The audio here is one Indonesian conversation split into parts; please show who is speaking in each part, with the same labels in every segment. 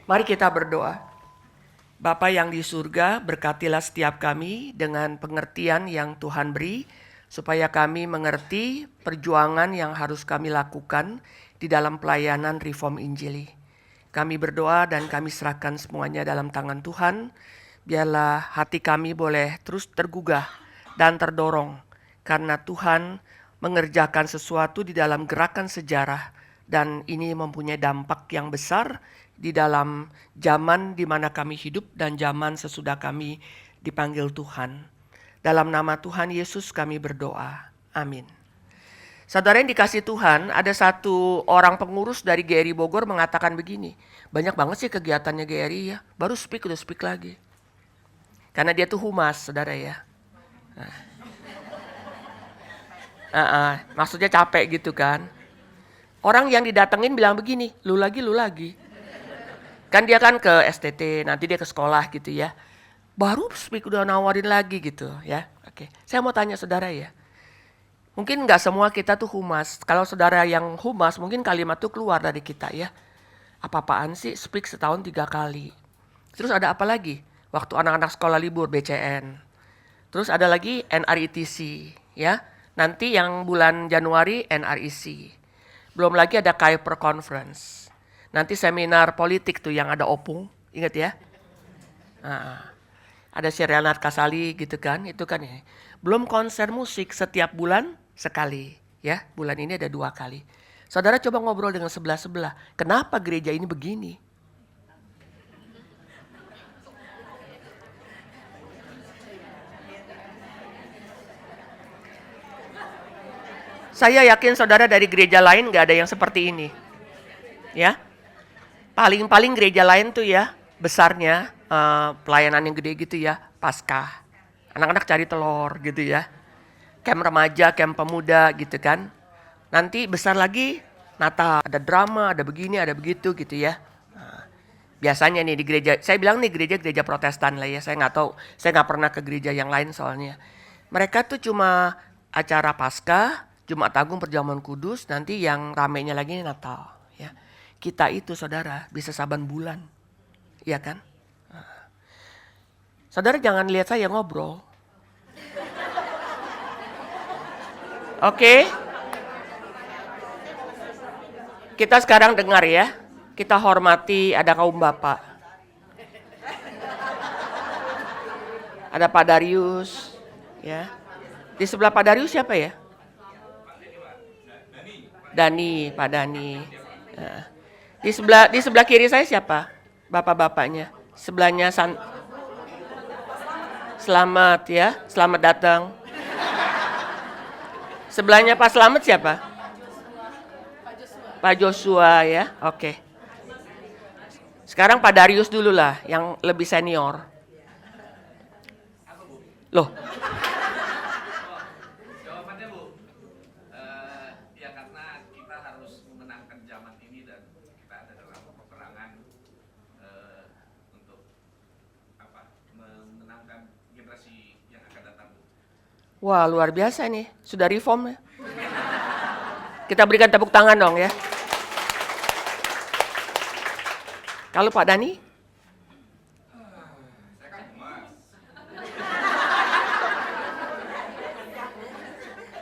Speaker 1: Mari kita berdoa. Bapa yang di surga, berkatilah setiap kami dengan pengertian yang Tuhan beri, supaya kami mengerti perjuangan yang harus kami lakukan di dalam pelayanan Reform Injili. Kami berdoa dan kami serahkan semuanya dalam tangan Tuhan. Biarlah hati kami boleh terus tergugah dan terdorong, karena Tuhan mengerjakan sesuatu di dalam gerakan sejarah, dan ini mempunyai dampak yang besar di dalam zaman di mana kami hidup dan zaman sesudah kami dipanggil Tuhan. Dalam nama Tuhan Yesus kami berdoa. Amin. Saudara yang dikasih Tuhan, ada satu orang pengurus dari GRI Bogor mengatakan begini, banyak banget sih kegiatannya GRI ya, baru speak udah speak lagi. Karena dia tuh humas, saudara ya. Maksudnya capek gitu kan. Orang yang didatengin bilang begini, lu lagi. Kan dia kan ke STT, nanti dia ke sekolah gitu ya. Baru speak udah nawarin lagi gitu ya. Oke, saya mau tanya saudara ya. Mungkin nggak semua kita tuh humas. Kalau saudara yang humas, mungkin kalimat tuh keluar dari kita ya. Apa-apaan sih speak setahun 3 kali. Terus ada apa lagi? Waktu anak-anak sekolah libur BCN. Terus ada lagi NRITC ya. Nanti yang bulan Januari NRIC. Belum lagi ada Kuiper Conference. Nanti seminar politik tuh yang ada opung, ingat ya? Ada si Renat Kasali gitu kan, itu kan ya. Belum konser musik setiap bulan sekali, ya. Bulan ini ada 2 kali. Saudara coba ngobrol dengan sebelah-sebelah. Kenapa gereja ini begini? Saya yakin saudara dari gereja lain gak ada yang seperti ini. Ya, paling-paling gereja lain tuh ya, besarnya pelayanan yang gede gitu ya, Paskah. Anak-anak cari telur gitu ya. Camp remaja, camp pemuda gitu kan. Nanti besar lagi Natal, ada drama, ada begini, ada begitu gitu ya. Biasanya nih di gereja, saya bilang nih gereja Protestan lah ya, saya nggak tahu, saya nggak pernah ke gereja yang lain soalnya. Mereka tuh cuma acara Paskah, Jumat Agung Perjamuan Kudus, nanti yang ramenya lagi Natal. Ya, kita itu saudara bisa saban bulan, ya kan? Saudara jangan lihat saya ngobrol. Oke, kita sekarang dengar ya, kita hormati ada kaum bapak. Ada Pak Darius, ya. Di sebelah Pak Darius siapa ya? Dani, Pak Dani. Nah, di sebelah kiri saya siapa? Bapak-bapaknya. Sebelahnya Selamat ya, selamat datang. Sebelahnya Pak Selamat siapa? Pak Joshua ya, oke. Sekarang Pak Darius dulu lah, yang lebih senior. Loh,
Speaker 2: Jawabannya Bu, ya karena kita harus memenangkan zaman ini dan kita ada dalam peperangan untuk memenangkan generasi yang akan datang Bu.
Speaker 1: wah luar biasa nih, sudah reform ya. Kita berikan tepuk tangan dong ya. Kalau Pak Dani?
Speaker 2: Saya kan humas.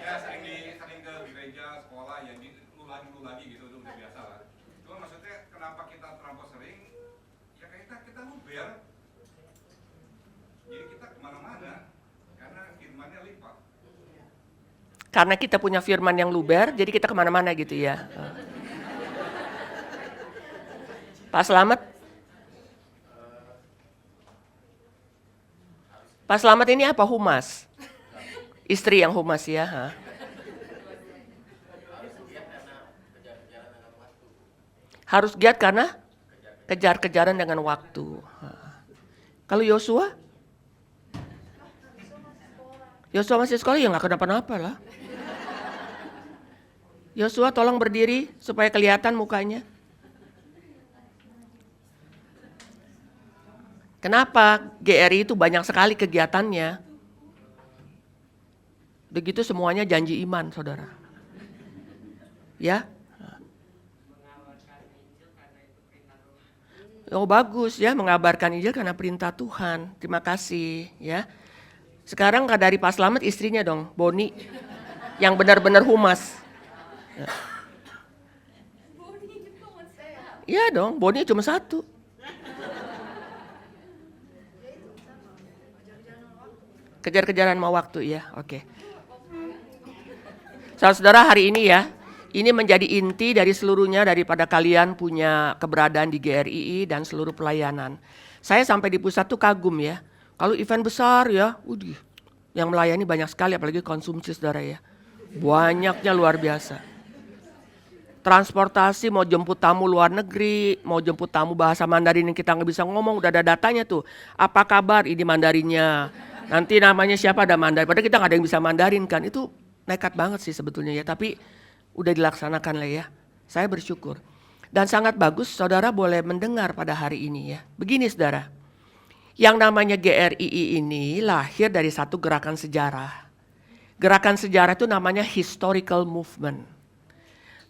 Speaker 2: Ya sering ke gereja, sekolah, ya lu lagi gitu, itu udah biasa lah. Cuma maksudnya kenapa kita terlampau sering? Ya kita luber. Jadi kita kemana-mana karena firmannya lipat.
Speaker 1: Karena kita punya firman yang luber, jadi kita kemana-mana gitu ya. Pak Selamat? Pak Selamat ini apa humas? Istri yang humas ya. Ha? Harus giat karena kejar-kejaran dengan waktu. Kalau Yosua? Yosua masih sekolah ya nggak kenapa-napa lah. Yosua tolong berdiri supaya kelihatan mukanya. Kenapa GRI itu banyak sekali kegiatannya? Begitu semuanya janji iman, saudara. Ya, Oh bagus ya, mengabarkan Injil karena perintah Tuhan. Terima kasih ya. Sekarang dari Pak Slamet istrinya dong, Boni, yang benar-benar humas. Iya dong, Boni cuma satu. Kejar-kejaran mau waktu ya, oke. Saudara-saudara, hari ini ya, ini menjadi inti dari seluruhnya daripada kalian punya keberadaan di GRII dan seluruh pelayanan. Saya sampai di pusat tuh kagum ya. Kalau event besar ya, yang melayani banyak sekali, apalagi konsumsi saudara ya. Banyaknya luar biasa. Transportasi mau jemput tamu luar negeri, mau jemput tamu bahasa Mandarin yang kita nggak bisa ngomong, udah ada datanya tuh. Apa kabar ini Mandarinnya? Nanti namanya siapa ada Mandarin. Padahal kita nggak ada yang bisa Mandarin kan. Itu nekat banget sih sebetulnya ya. Tapi udah dilaksanakan lah ya. Saya bersyukur. Dan sangat bagus saudara boleh mendengar pada hari ini ya. Begini saudara. Yang namanya GRII ini lahir dari satu gerakan sejarah. Gerakan sejarah itu namanya historical movement.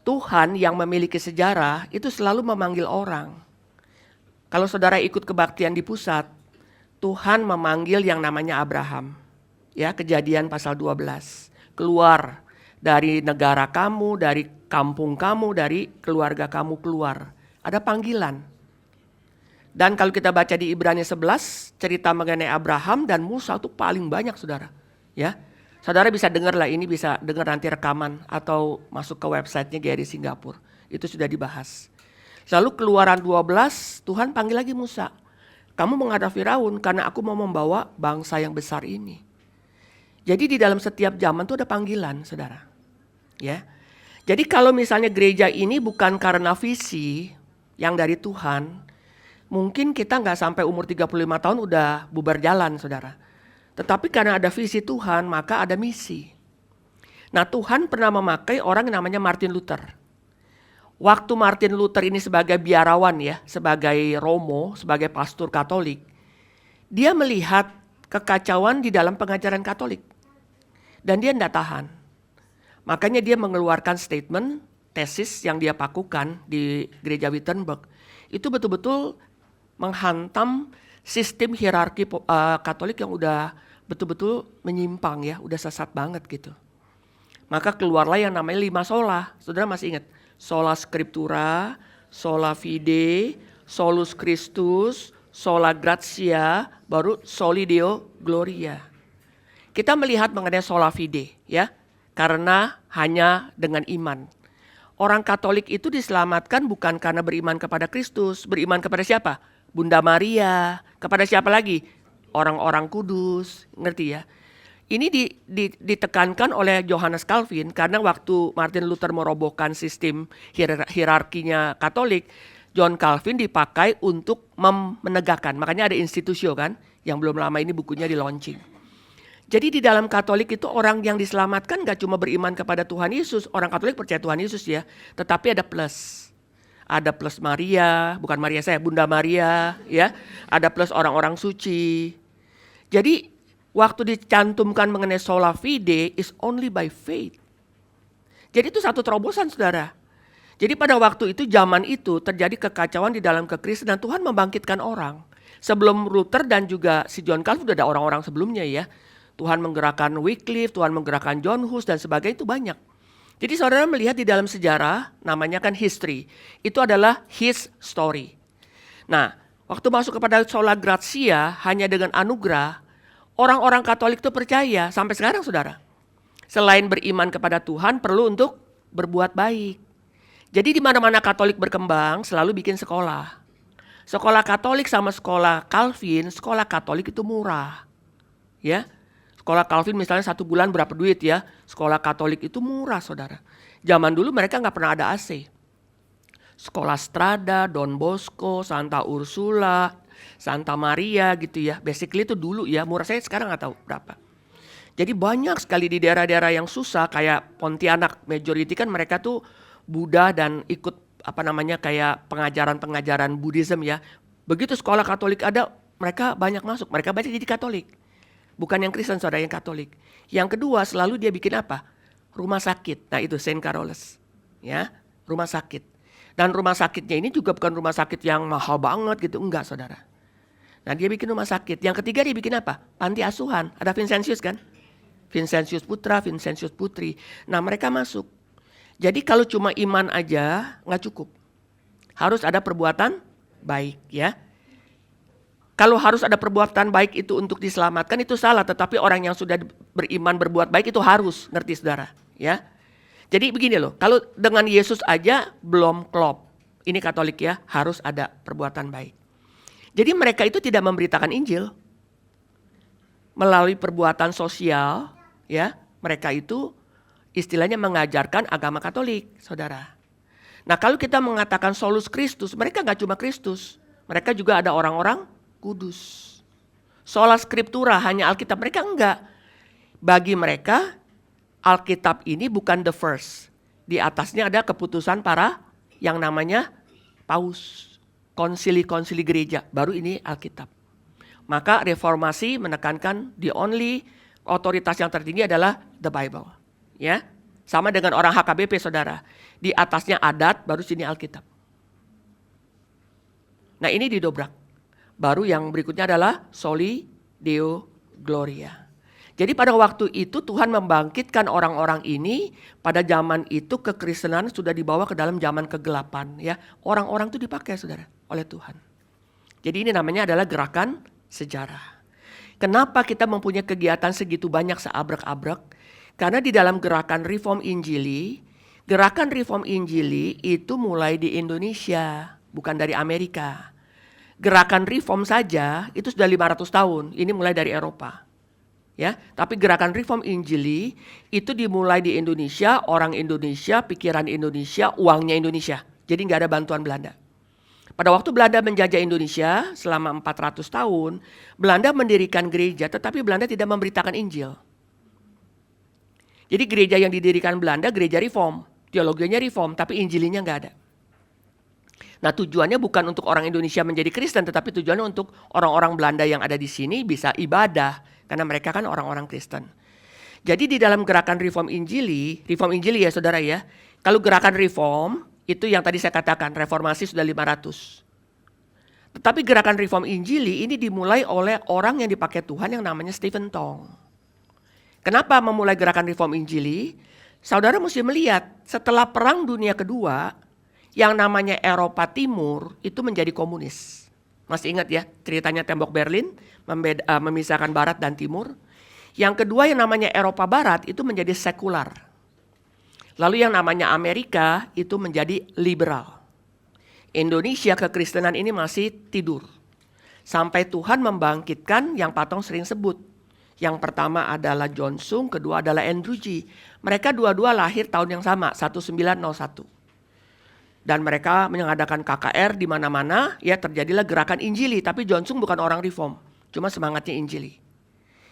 Speaker 1: Tuhan yang memiliki sejarah itu selalu memanggil orang. Kalau saudara ikut kebaktian di pusat, Tuhan memanggil yang namanya Abraham. Ya, Kejadian pasal 12. Keluar dari negara kamu, dari kampung kamu, dari keluarga kamu keluar. Ada panggilan. Dan kalau kita baca di Ibrani 11, cerita mengenai Abraham dan Musa itu paling banyak saudara. Ya. Saudara bisa dengar lah, ini bisa dengar nanti rekaman atau masuk ke websitenya GRI Singapura. Itu sudah dibahas. Lalu Keluaran 12, Tuhan panggil lagi Musa. Kamu menghadap Firaun karena aku mau membawa bangsa yang besar ini. Jadi di dalam setiap zaman itu ada panggilan saudara. Ya. Jadi kalau misalnya gereja ini bukan karena visi yang dari Tuhan, mungkin kita nggak sampai umur 35 tahun udah bubar jalan saudara. Tetapi karena ada visi Tuhan, maka ada misi. Nah Tuhan pernah memakai orang yang namanya Martin Luther. Waktu Martin Luther ini sebagai biarawan ya, sebagai romo, sebagai pastor Katolik, dia melihat kekacauan di dalam pengajaran Katolik. Dan dia tidak tahan. Makanya dia mengeluarkan statement, tesis yang dia pakukan di gereja Wittenberg. Itu betul-betul menghantam sistem hierarki Katolik yang udah betul-betul menyimpang ya, udah sesat banget gitu. Maka keluarlah yang namanya 5 sola. Saudara masih ingat? Sola Scriptura, Sola Fide, Solus Christus, Sola Gratia, baru Soli Deo Gloria. Kita melihat mengenai Sola Fide ya, karena hanya dengan iman. Orang Katolik itu diselamatkan bukan karena beriman kepada Kristus, beriman kepada siapa? Bunda Maria, kepada siapa lagi? Orang-orang kudus, ngerti ya? Ini ditekankan oleh Johannes Calvin karena waktu Martin Luther merobohkan sistem hierarkinya Katolik, John Calvin dipakai untuk menegakkan. Makanya ada institusio kan, yang belum lama ini bukunya di launching. Jadi di dalam Katolik itu orang yang diselamatkan gak cuma beriman kepada Tuhan Yesus, orang Katolik percaya Tuhan Yesus ya, tetapi ada plus. Ada plus Maria, bukan Maria saya, Bunda Maria, ya. Ada plus orang-orang suci. Jadi waktu dicantumkan mengenai sola fide is only by faith. Jadi itu satu terobosan saudara. Jadi pada waktu itu, zaman itu terjadi kekacauan di dalam kekristenan, Tuhan membangkitkan orang. Sebelum Luther dan juga si John Calvin, sudah ada orang-orang sebelumnya ya. Tuhan menggerakkan Wycliffe, Tuhan menggerakkan John Hus dan sebagainya, itu banyak. Jadi saudara melihat di dalam sejarah, namanya kan history. Itu adalah his story. Nah, waktu masuk kepada sola gratia, hanya dengan anugerah, orang-orang Katolik itu percaya sampai sekarang saudara. Selain beriman kepada Tuhan, perlu untuk berbuat baik. Jadi di mana-mana Katolik berkembang, selalu bikin sekolah. Sekolah Katolik sama sekolah Calvin, sekolah Katolik itu murah. Ya. Sekolah Calvin misalnya 1 bulan berapa duit ya. Sekolah Katolik itu murah saudara. Zaman dulu mereka gak pernah ada AC. Sekolah Strada, Don Bosco, Santa Ursula, Santa Maria gitu ya. Basically itu dulu ya, murah, saya sekarang gak tahu berapa. Jadi banyak sekali di daerah-daerah yang susah kayak Pontianak. Majority kan mereka tuh Buddha dan ikut kayak pengajaran-pengajaran Buddhism ya. Begitu sekolah Katolik ada, mereka banyak masuk. Mereka banyak jadi Katolik. Bukan yang Kristen, saudara, yang Katolik. Yang kedua, selalu dia bikin apa? Rumah sakit. Nah itu Saint Carolus. Ya, rumah sakit. Dan rumah sakitnya ini juga bukan rumah sakit yang mahal banget gitu, enggak saudara. Nah dia bikin rumah sakit. Yang ketiga dia bikin apa? Panti asuhan. Ada Vincentius kan? Vincentius putra, Vincentius putri. Nah mereka masuk. Jadi kalau cuma iman aja nggak cukup. Harus ada perbuatan baik ya. Kalau harus ada perbuatan baik itu untuk diselamatkan itu salah. Tetapi orang yang sudah beriman berbuat baik itu harus. Ngerti saudara? Ya. Jadi begini loh. Kalau dengan Yesus aja belum klop. Ini Katolik ya. Harus ada perbuatan baik. Jadi mereka itu tidak memberitakan Injil melalui perbuatan sosial, ya. Mereka itu istilahnya mengajarkan agama Katolik, saudara. Nah kalau kita mengatakan solus Christus, mereka nggak cuma Kristus, mereka juga ada orang-orang kudus. Sola Scriptura hanya Alkitab, mereka enggak. Bagi mereka Alkitab ini bukan the first. Di atasnya ada keputusan para yang namanya paus. Konsili-konsili gereja, baru ini Alkitab. Maka reformasi menekankan the only otoritas yang tertinggi adalah the Bible. Ya, sama dengan orang HKBP saudara. Di atasnya adat, baru sini Alkitab. Nah ini didobrak. Baru yang berikutnya adalah Soli Deo Gloria. Jadi pada waktu itu Tuhan membangkitkan orang-orang ini. Pada zaman itu kekristenan sudah dibawa ke dalam zaman kegelapan. Ya, orang-orang itu dipakai saudara oleh Tuhan. Jadi ini namanya adalah gerakan sejarah. Kenapa kita mempunyai kegiatan segitu banyak seabrek-abrek? Karena di dalam gerakan Reform Injili itu mulai di Indonesia, bukan dari Amerika. Gerakan Reform saja itu sudah 500 tahun, ini mulai dari Eropa. Ya, tapi gerakan Reform Injili itu dimulai di Indonesia, orang Indonesia, pikiran Indonesia, uangnya Indonesia. Jadi nggak ada bantuan Belanda. Pada waktu Belanda menjajah Indonesia selama 400 tahun, Belanda mendirikan gereja tetapi Belanda tidak memberitakan Injil. Jadi gereja yang didirikan Belanda gereja reform, teologinya reform tapi Injilinya nggak ada. Nah tujuannya bukan untuk orang Indonesia menjadi Kristen tetapi tujuannya untuk orang-orang Belanda yang ada di sini bisa ibadah karena mereka kan orang-orang Kristen. Jadi di dalam gerakan reform Injili ya saudara ya, kalau gerakan reform itu yang tadi saya katakan, reformasi sudah 500. Tetapi gerakan reform Injili ini dimulai oleh orang yang dipakai Tuhan yang namanya Stephen Tong. Kenapa memulai gerakan reform Injili? Saudara mesti melihat setelah Perang Dunia Kedua, yang namanya Eropa Timur itu menjadi komunis. Masih ingat ya ceritanya tembok Berlin memisahkan Barat dan Timur. Yang kedua yang namanya Eropa Barat itu menjadi sekular. Lalu yang namanya Amerika itu menjadi liberal. Indonesia kekristenan ini masih tidur. Sampai Tuhan membangkitkan yang Patong sering sebut. Yang pertama adalah John Sung, kedua adalah Andrew G. Mereka dua-dua lahir tahun yang sama, 1901. Dan mereka mengadakan KKR di mana-mana, ya terjadilah gerakan Injili. Tapi John Sung bukan orang reform, cuma semangatnya Injili.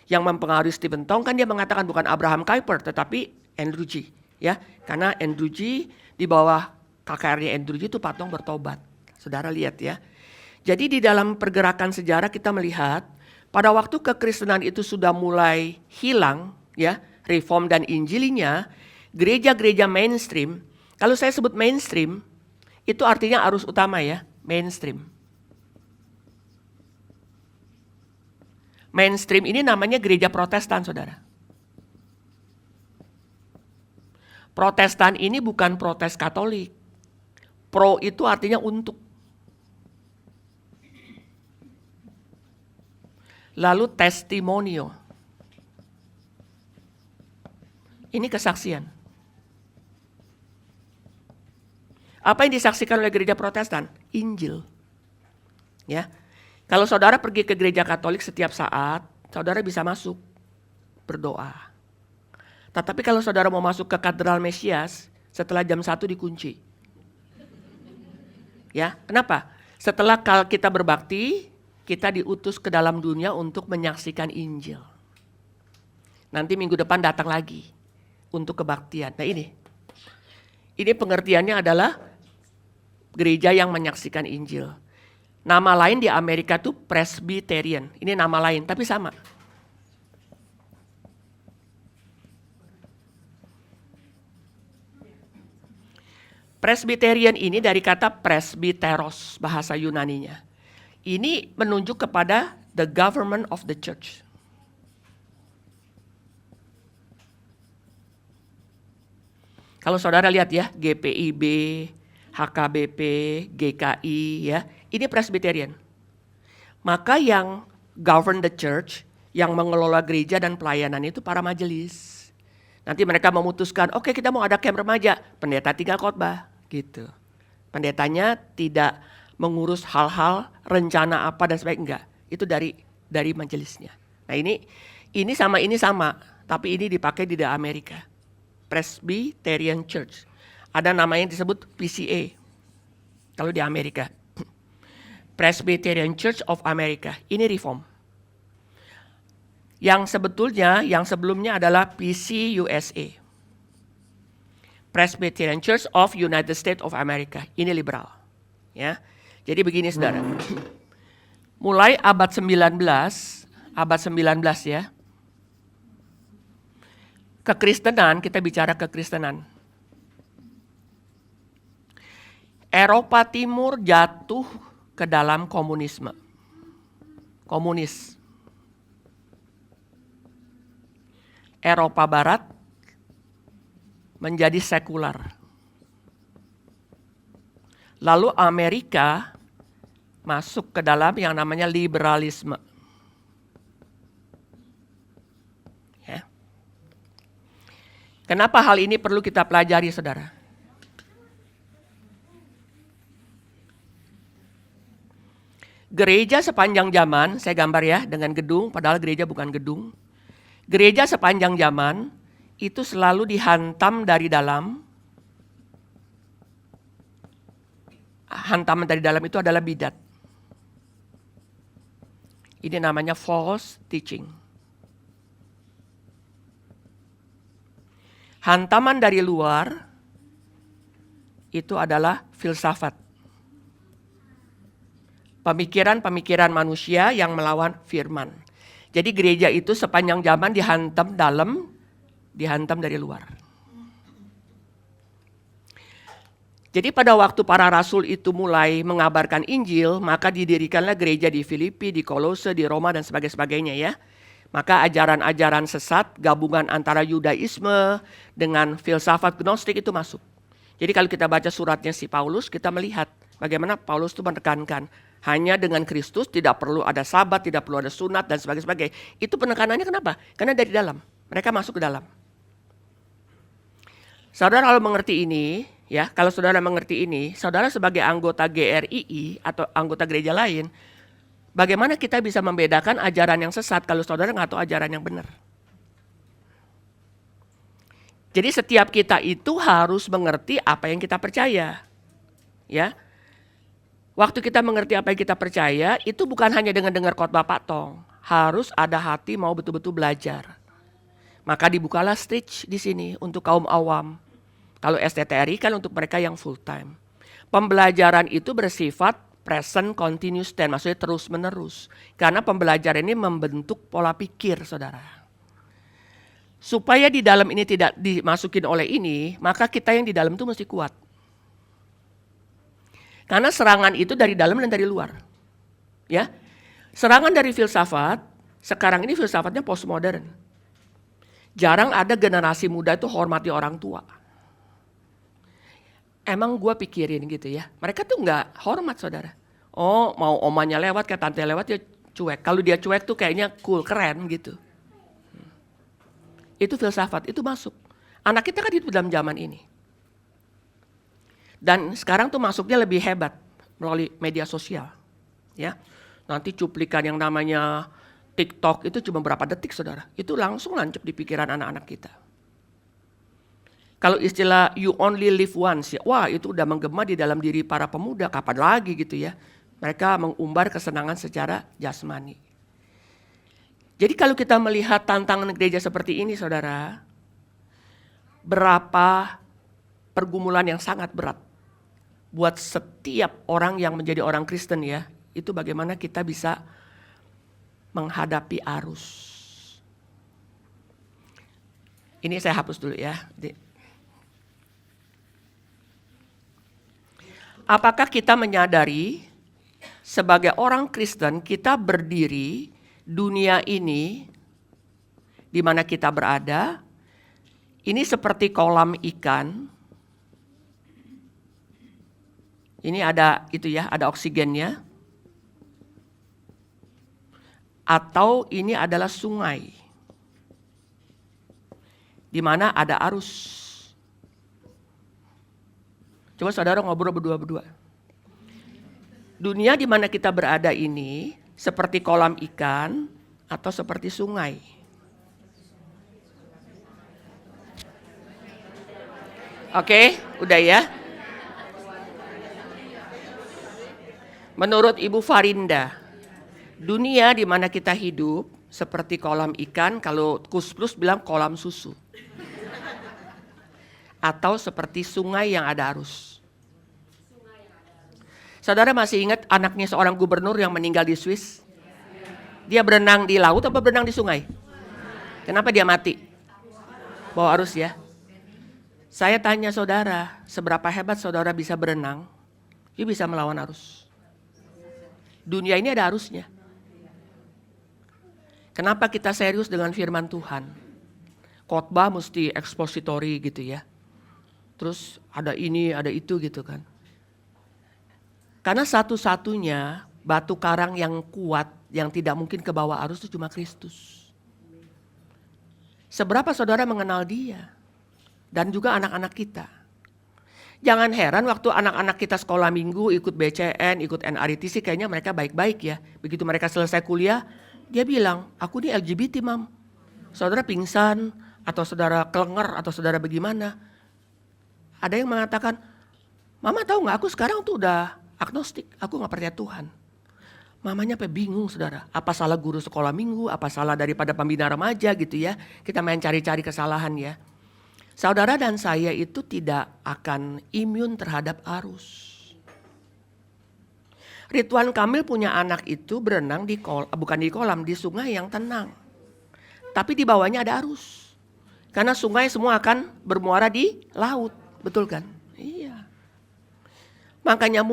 Speaker 1: Yang mempengaruhi Stephen Tong kan dia mengatakan bukan Abraham Kuyper tetapi Andrew G. Ya, karena Andrew G di bawah KKR-nya Andrew G itu Patong bertobat. Saudara lihat ya. Jadi di dalam pergerakan sejarah kita melihat pada waktu kekristenan itu sudah mulai hilang ya, reform dan Injilinya, gereja-gereja mainstream, kalau saya sebut mainstream itu artinya arus utama ya, mainstream. Mainstream ini namanya gereja Protestan, saudara. Protestan ini bukan protes Katolik. Pro itu artinya untuk. Lalu testimonio. Ini kesaksian. Apa yang disaksikan oleh gereja Protestan? Injil. Ya. Kalau saudara pergi ke gereja Katolik setiap saat, saudara bisa masuk berdoa. Tetapi kalau saudara mau masuk ke Katedral Mesias, setelah jam 1 dikunci. Ya, kenapa? Setelah kita berbakti, kita diutus ke dalam dunia untuk menyaksikan Injil. Nanti minggu depan datang lagi untuk kebaktian. Nah ini pengertiannya adalah gereja yang menyaksikan Injil. Nama lain di Amerika itu Presbyterian. Ini nama lain, tapi sama. Presbyterian ini dari kata presbyteros, bahasa Yunaninya. Ini menunjuk kepada the government of the church. Kalau saudara lihat ya, GPIB, HKBP, GKI ya, ini Presbyterian. Maka yang govern the church, yang mengelola gereja dan pelayanan itu para majelis. Nanti mereka memutuskan, oke, kita mau ada camp remaja, pendeta tinggal khotbah gitu. Pendetanya tidak mengurus hal-hal rencana apa dan sebagainya, enggak. Itu dari majelisnya. Nah ini sama, tapi ini dipakai di Amerika. Presbyterian Church. Ada namanya yang disebut PCA. Kalau di Amerika. Presbyterian Church of America. Ini reform. Yang sebetulnya, yang sebelumnya adalah PCUSA. Presbyterian Church of United States of America. Ini liberal. Ya. Jadi begini saudara. Mulai abad 19 ya. Kekristenan, kita bicara kekristenan. Eropa Timur jatuh ke dalam komunisme. Komunis. Eropa Barat menjadi sekular. Lalu Amerika masuk ke dalam yang namanya liberalisme. Ya. Kenapa hal ini perlu kita pelajari, saudara? Gereja sepanjang zaman, saya gambar ya dengan gedung, padahal gereja bukan gedung. Gereja sepanjang zaman itu selalu dihantam dari dalam. Hantaman dari dalam itu adalah bidat. Ini namanya false teaching. Hantaman dari luar itu adalah filsafat. Pemikiran-pemikiran manusia yang melawan firman. Jadi gereja itu sepanjang zaman dihantam dari luar. Jadi pada waktu para rasul itu mulai mengabarkan Injil, maka didirikanlah gereja di Filipi, di Kolose, di Roma dan sebagainya ya. Maka ajaran-ajaran sesat, gabungan antara Yudaisme dengan filsafat Gnostik itu masuk. Jadi kalau kita baca suratnya si Paulus, kita melihat bagaimana Paulus itu menekankan hanya dengan Kristus, tidak perlu ada sabat, tidak perlu ada sunat dan sebagainya. Itu penekanannya kenapa? Karena dari dalam, mereka masuk ke dalam. Saudara kalau mengerti ini, ya, kalau saudara mengerti ini, saudara sebagai anggota GRII atau anggota gereja lain, bagaimana kita bisa membedakan ajaran yang sesat kalau saudara nggak tahu ajaran yang benar? Jadi setiap kita itu harus mengerti apa yang kita percaya. Ya. Waktu kita mengerti apa yang kita percaya, itu bukan hanya dengan dengar khotbah Pak Tong. Harus ada hati mau betul-betul belajar. Maka dibukalah stage di sini untuk kaum awam. Kalau STTRI kan untuk mereka yang full time. Pembelajaran itu bersifat present continuous tense, maksudnya terus menerus. Karena pembelajaran ini membentuk pola pikir, saudara. Supaya di dalam ini tidak dimasukin oleh ini, maka kita yang di dalam itu mesti kuat. Karena serangan itu dari dalam dan dari luar. Ya. Serangan dari filsafat, sekarang ini filsafatnya postmodern. Jarang ada generasi muda itu hormati orang tua. Emang gue pikirin gitu ya. Mereka tuh gak hormat, saudara. Oh, mau omanya lewat, kayak tante lewat, ya cuek. Kalau dia cuek tuh kayaknya cool, keren gitu. Itu filsafat, itu masuk. Anak kita kan hidup dalam zaman ini. Dan sekarang tuh masuknya lebih hebat melalui media sosial. Ya. Nanti cuplikan yang namanya TikTok itu cuma berapa detik, saudara. Itu langsung lancip di pikiran anak-anak kita. Kalau istilah you only live once, ya, wah itu udah menggema di dalam diri para pemuda. Kapan lagi gitu ya. Mereka mengumbar kesenangan secara jasmani. Jadi kalau kita melihat tantangan gereja seperti ini, saudara, berapa pergumulan yang sangat berat buat setiap orang yang menjadi orang Kristen ya, itu bagaimana kita bisa menghadapi arus. Ini saya hapus dulu ya. apakah kita menyadari sebagai orang Kristen kita berdiri dunia ini di mana kita berada, ini seperti kolam ikan. Ini ada ada oksigennya. Atau ini adalah sungai. Di mana ada arus. Coba saudara ngobrol berdua-berdua. Dunia di mana kita berada ini seperti kolam ikan atau seperti sungai? Oke, udah ya. Menurut Ibu Farinda, dunia di mana kita hidup seperti kolam ikan, kalau Kus Plus bilang kolam susu. Atau seperti sungai yang ada arus. Saudara masih ingat anaknya seorang gubernur yang meninggal di Swiss? Dia berenang di laut apa berenang di sungai? Kenapa dia mati? Bawa arus ya. Saya tanya saudara, seberapa hebat saudara bisa berenang? Dia bisa melawan arus. Dunia ini ada arusnya. Kenapa kita serius dengan firman Tuhan? Khotbah mesti ekspositori gitu ya. Terus ada ini, ada itu gitu kan. Karena satu-satunya batu karang yang kuat, yang tidak mungkin ke bawah arus itu cuma Kristus. Seberapa saudara mengenal dia? Dan juga anak-anak kita. Jangan heran waktu anak-anak kita sekolah minggu ikut BCN, ikut NRITC, kayaknya mereka baik-baik ya. Begitu mereka selesai kuliah, dia bilang, aku ini LGBT mam. Saudara pingsan, atau saudara kelenger, atau saudara bagaimana. Ada yang mengatakan, mama tahu gak aku sekarang tuh udah agnostik, aku gak percaya Tuhan. Mamanya sampai bingung saudara, apa salah guru sekolah minggu, apa salah daripada pembina remaja gitu ya. Kita main cari-cari kesalahan ya. Saudara dan saya itu tidak akan imun terhadap arus. Ridwan Kamil punya anak itu berenang bukan di kolam, di sungai yang tenang. Tapi di bawahnya ada arus. Karena sungai semua akan bermuara di laut, betul kan? Iya. Makanya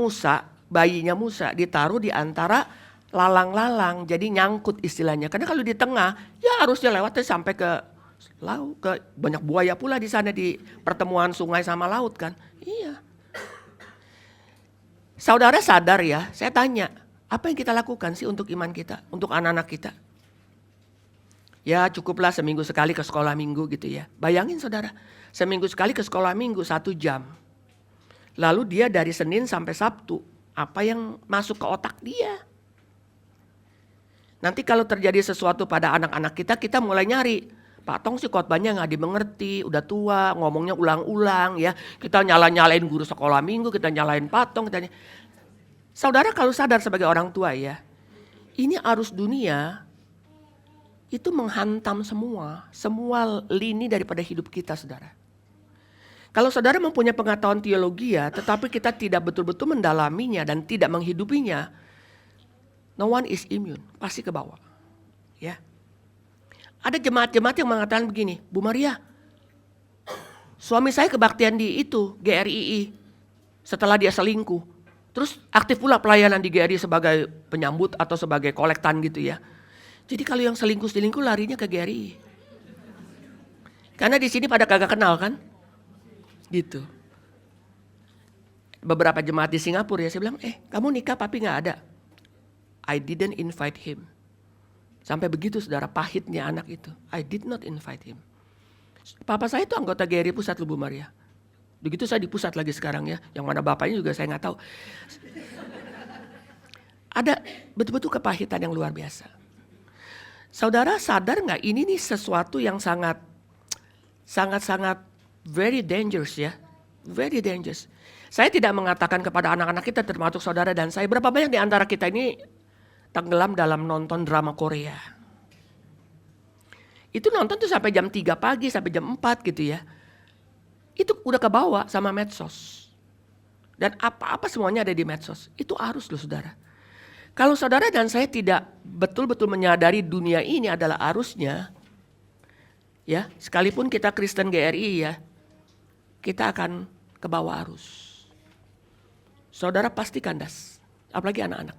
Speaker 1: bayinya Musa ditaruh di antara lalang-lalang, jadi nyangkut istilahnya. Karena kalau di tengah, ya arusnya lewatnya sampai ke laut, banyak buaya pula di sana di pertemuan sungai sama laut kan. Iya. Saudara sadar ya, saya tanya, apa yang kita lakukan sih untuk iman kita, untuk anak-anak kita? Ya cukuplah seminggu sekali ke sekolah minggu gitu ya. Bayangin saudara, seminggu sekali ke sekolah minggu 1 jam. Lalu dia dari Senin sampai Sabtu, apa yang masuk ke otak dia? Nanti kalau terjadi sesuatu pada anak-anak kita mulai nyari. Pak Tong sih khotbahnya nggak dimengerti, udah tua, ngomongnya ulang-ulang ya. Kita nyalain guru sekolah minggu, kita nyalain Pak Tong. Saudara kalau sadar sebagai orang tua ya, ini arus dunia itu menghantam semua lini daripada hidup kita saudara. Kalau saudara mempunyai pengetahuan teologi ya, tetapi kita tidak betul-betul mendalaminya dan tidak menghidupinya, no one is immune, pasti ke bawah. Ya. Ada jemaat-jemaat yang mengatakan begini, Bu Maria, suami saya kebaktian di itu, GRII, setelah dia selingkuh. Terus aktif pula pelayanan di GRI sebagai penyambut atau sebagai kolektan gitu ya. Jadi kalau yang selingkuh larinya ke GRI. Karena di sini pada kagak kenal kan? Gitu. Beberapa jemaat di Singapura ya, saya bilang, kamu nikah papi gak ada. I didn't invite him. Sampai begitu saudara, pahitnya anak itu. I did not invite him. Papa saya itu anggota GRI Pusat loh Bu Maria. Begitu saya di pusat lagi sekarang ya. Yang mana bapaknya juga saya gak tahu. Ada betul-betul kepahitan yang luar biasa. Saudara sadar gak ini nih sesuatu yang sangat very dangerous ya. Very dangerous. Saya tidak mengatakan kepada anak-anak kita termasuk saudara dan saya. Berapa banyak di antara kita ini tenggelam dalam nonton drama Korea. Itu nonton tuh sampai jam 3 pagi, sampai jam 4 gitu ya. Itu udah kebawa sama medsos. Dan apa-apa semuanya ada di medsos. Itu arus loh saudara. Kalau saudara dan saya tidak betul-betul menyadari dunia ini adalah arusnya, ya sekalipun kita Kristen GRI ya, kita akan kebawa arus. saudara pasti kandas. Apalagi anak-anak.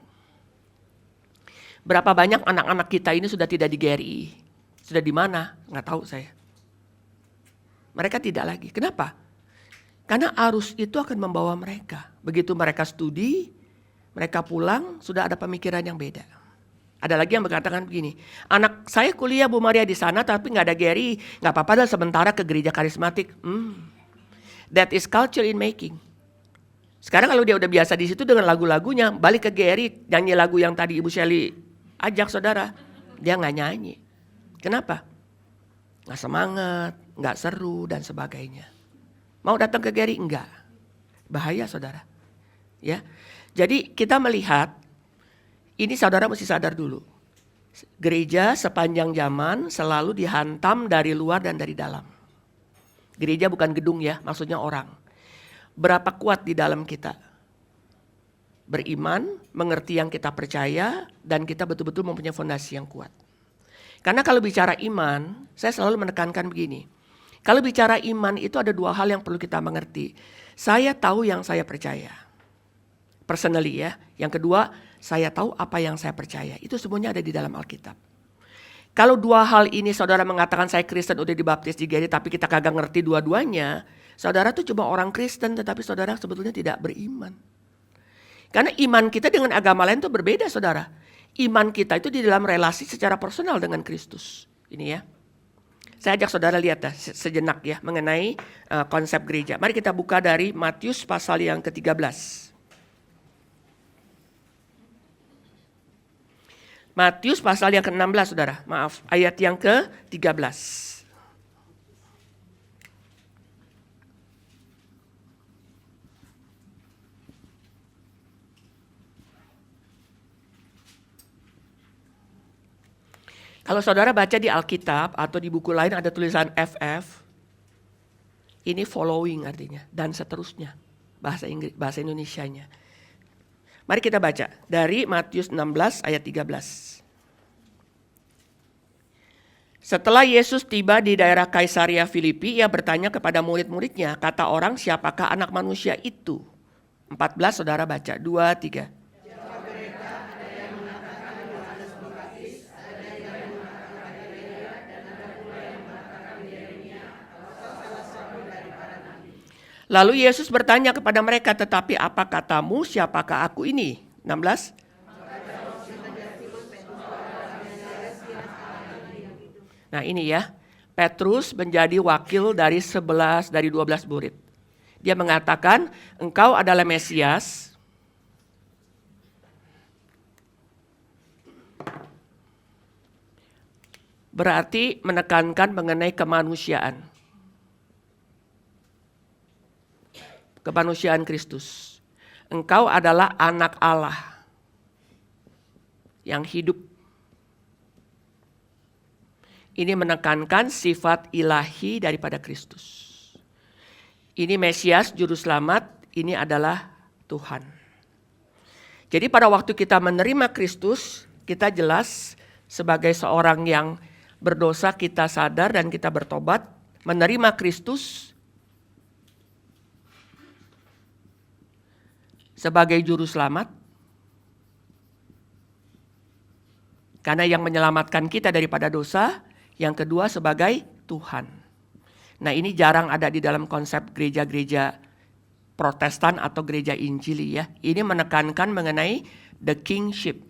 Speaker 1: Berapa banyak anak-anak kita ini sudah tidak di GRI? Sudah di mana? Nggak tahu saya. Mereka tidak lagi. Kenapa? Karena arus itu akan membawa mereka. Begitu mereka studi, mereka pulang, sudah ada pemikiran yang beda. Ada lagi yang mengatakan begini, anak saya kuliah Bu Maria di sana tapi nggak ada GRI, nggak apa-apa dah sementara ke gereja karismatik. That is culture in making. Sekarang kalau dia udah biasa di situ dengan lagu-lagunya, balik ke GRI, nyanyi lagu yang tadi Ibu Shelly ajak saudara, dia nggak nyanyi. Kenapa? Nggak semangat, nggak seru dan sebagainya. Mau datang ke GRI? Enggak. Bahaya saudara. Ya, jadi kita melihat ini saudara mesti sadar dulu. Gereja sepanjang zaman selalu dihantam dari luar dan dari dalam. Gereja bukan gedung ya, maksudnya orang. Berapa kuat di dalam kita? Beriman, mengerti yang kita percaya, dan kita betul-betul mempunyai fondasi yang kuat. Karena kalau bicara iman, saya selalu menekankan begini. Kalau bicara iman itu ada dua hal yang perlu kita mengerti. Saya tahu yang saya percaya. Personally ya. Yang kedua, saya tahu apa yang saya percaya. Itu semuanya ada di dalam Alkitab. Kalau dua hal ini saudara mengatakan saya Kristen udah dibaptis di GRI tapi kita kagak ngerti dua-duanya. Saudara tuh cuma orang Kristen tetapi saudara sebetulnya tidak beriman. Karena iman kita dengan agama lain itu berbeda saudara. Iman kita itu di dalam relasi secara personal dengan Kristus. Ini ya. Saya ajak saudara lihat sejenak ya mengenai konsep gereja. Mari kita buka dari Matius pasal yang ke-13. Matius pasal yang ke-16 saudara, maaf, ayat yang ke-13. Kalau saudara baca di Alkitab atau di buku lain ada tulisan FF, ini following artinya, dan seterusnya, bahasa Indonesianya. Mari kita baca dari Matius 16 ayat 13. Setelah Yesus tiba di daerah Kaisaria Filipi, ia bertanya kepada murid-muridnya, kata orang siapakah anak manusia itu? 14 saudara baca, 2, 3. Lalu Yesus bertanya kepada mereka, tetapi apa katamu, siapakah aku ini? 16. Nah ini ya, Petrus menjadi wakil dari 11 dari 12 murid. Dia mengatakan, engkau adalah Mesias. Berarti menekankan mengenai kemanusiaan. Kemanusiaan Kristus. Engkau adalah anak Allah yang hidup. Ini menekankan sifat ilahi daripada Kristus. Ini Mesias, Juru Selamat, ini adalah Tuhan. Jadi pada waktu kita menerima Kristus, kita jelas sebagai seorang yang berdosa, kita sadar dan kita bertobat, menerima Kristus sebagai Juru Selamat. Karena yang menyelamatkan kita daripada dosa. Yang kedua sebagai Tuhan. Nah ini jarang ada di dalam konsep gereja-gereja Protestan atau gereja Injili ya. Ini menekankan mengenai the kingship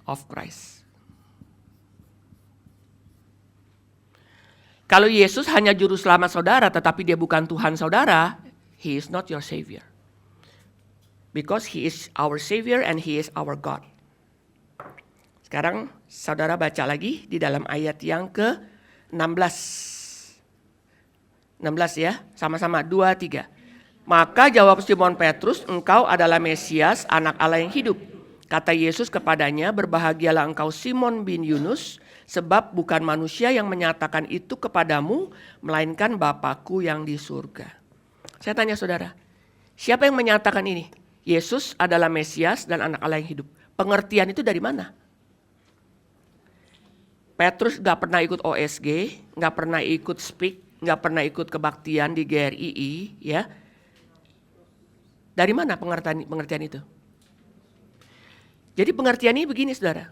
Speaker 1: of Christ. Kalau Yesus hanya Juru Selamat saudara tetapi dia bukan Tuhan saudara, He is not your Savior. Because He is our Savior and He is our God. Sekarang saudara baca lagi di dalam ayat yang ke-16. 16 ya, sama-sama 2, 3. Maka jawab Simon Petrus, engkau adalah Mesias, anak Allah yang hidup. Kata Yesus kepadanya, berbahagialah engkau Simon bin Yunus, sebab bukan manusia yang menyatakan itu kepadamu, melainkan Bapakku yang di surga. Saya tanya saudara, siapa yang menyatakan ini? Yesus adalah Mesias dan anak Allah yang hidup. Pengertian itu dari mana? Petrus gak pernah ikut OSG, gak pernah ikut speak, gak pernah ikut kebaktian di GRII, ya. Dari mana pengertian itu? Jadi pengertian ini begini saudara.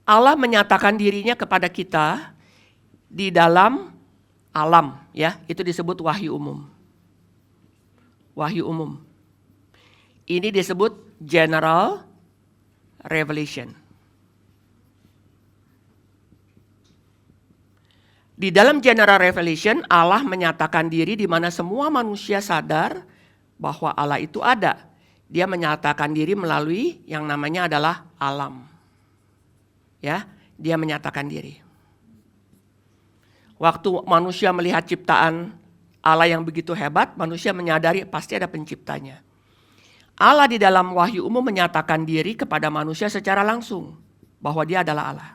Speaker 1: Allah menyatakan dirinya kepada kita di dalam alam, ya, itu disebut wahyu umum. Wahyu umum. Ini disebut general revelation. Di dalam general revelation, Allah menyatakan diri di mana semua manusia sadar bahwa Allah itu ada. Dia menyatakan diri melalui yang namanya adalah alam. Ya, dia menyatakan diri. Waktu manusia melihat ciptaan Allah yang begitu hebat, manusia menyadari pasti ada penciptanya. Allah di dalam wahyu umum menyatakan diri kepada manusia secara langsung bahwa dia adalah Allah.